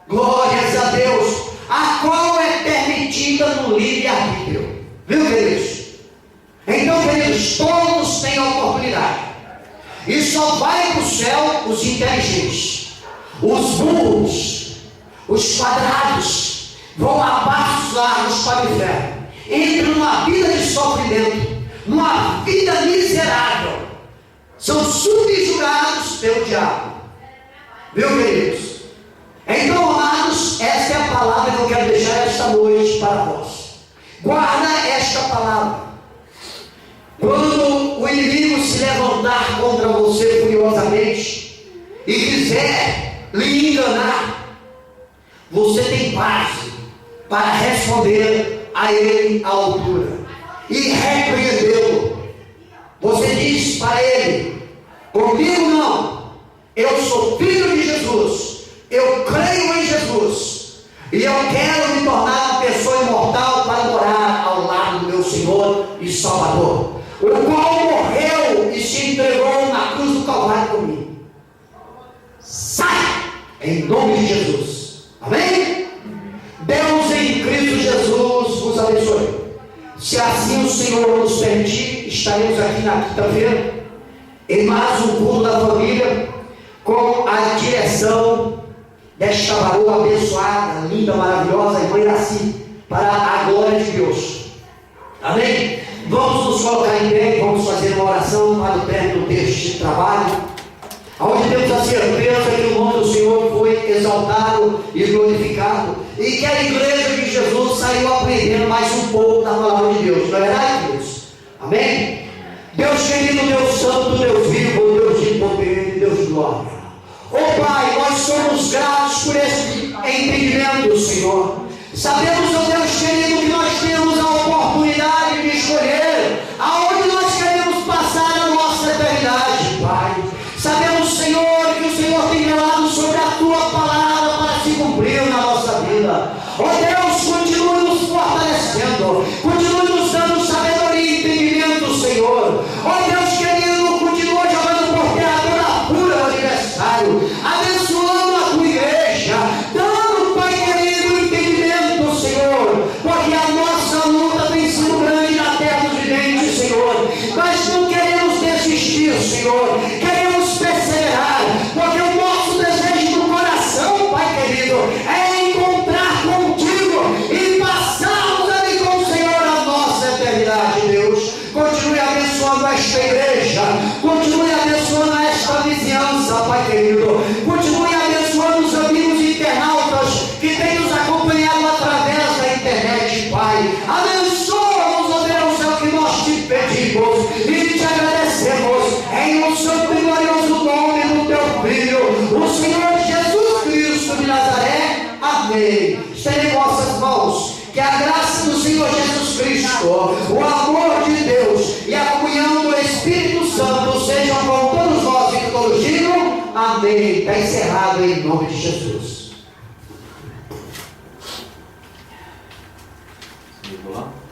Glórias a Deus, a qual é permitida no livre-arbítrio. Viu, queridos? Então, queridos, todos têm oportunidade, e só vai para o céu os inteligentes. Os burros, os quadrados, vão a passos largos para o inferno, entram numa vida de sofrimento, numa vida miserável, são subjugados pelo diabo. Viu, queridos? Então, amados, esta é a palavra que eu quero deixar esta noite para vós. Guarda esta palavra. Quando o inimigo se levantar contra você furiosamente e quiser lhe enganar, você tem base para responder a ele à altura e repreendê-lo. Você diz para ele: comigo não, eu sou filho de Jesus, eu creio em Jesus, e eu quero me tornar uma pessoa imortal para morar ao lado do meu Senhor e Salvador, o qual morreu e se entregou na cruz do Calvário por mim. Sai em nome de Jesus. Amém? Deus em Cristo Jesus vos abençoe. Se assim o Senhor nos permitir, estaremos aqui na quinta-feira em mais um culto da família, com a direção desta varoa abençoada, linda, maravilhosa, irmã Iraci, para a glória de Deus. Amém? Vamos nos colocar em pé, vamos fazer uma oração para o término deste trabalho, onde temos a certeza que o nome do Senhor foi exaltado e glorificado, e que a igreja de Jesus saiu aprendendo mais um pouco da palavra de Deus. Não é verdade, Deus? Amém? Deus querido, Deus santo, Deus vivo, Deus de poder, Deus de glória. Ó Pai, nós somos gratos por esse entendimento, Senhor. Sabemos, ó Deus querido, que nós temos a oportunidade de escolher aonde nós queremos passar a nossa eternidade, Pai. Sabemos, Senhor, que o Senhor tem velado sobre a Tua palavra para se cumprir na nossa vida. Ó Deus, continue nos fortalecendo, continue nos dando sabedoria e entendimento, Senhor. Ó Deus querido, continua jogando por terra toda pura o adversário, abençoando a Tua igreja, dando, Pai querido, entendimento, Senhor, porque a nossa luta tem sido grande na terra dos viventes, Senhor. Mas não queremos desistir, Senhor, queremos perseverar, porque o o santo e glorioso nome do teu Filho, o Senhor Jesus Cristo de Nazaré. Amém. Estende vossas mãos. Que a graça do Senhor Jesus Cristo, o amor de Deus e a comunhão do Espírito Santo sejam com todos nós e com todos digam. Amém. Está encerrado em nome de Jesus. Vamos lá?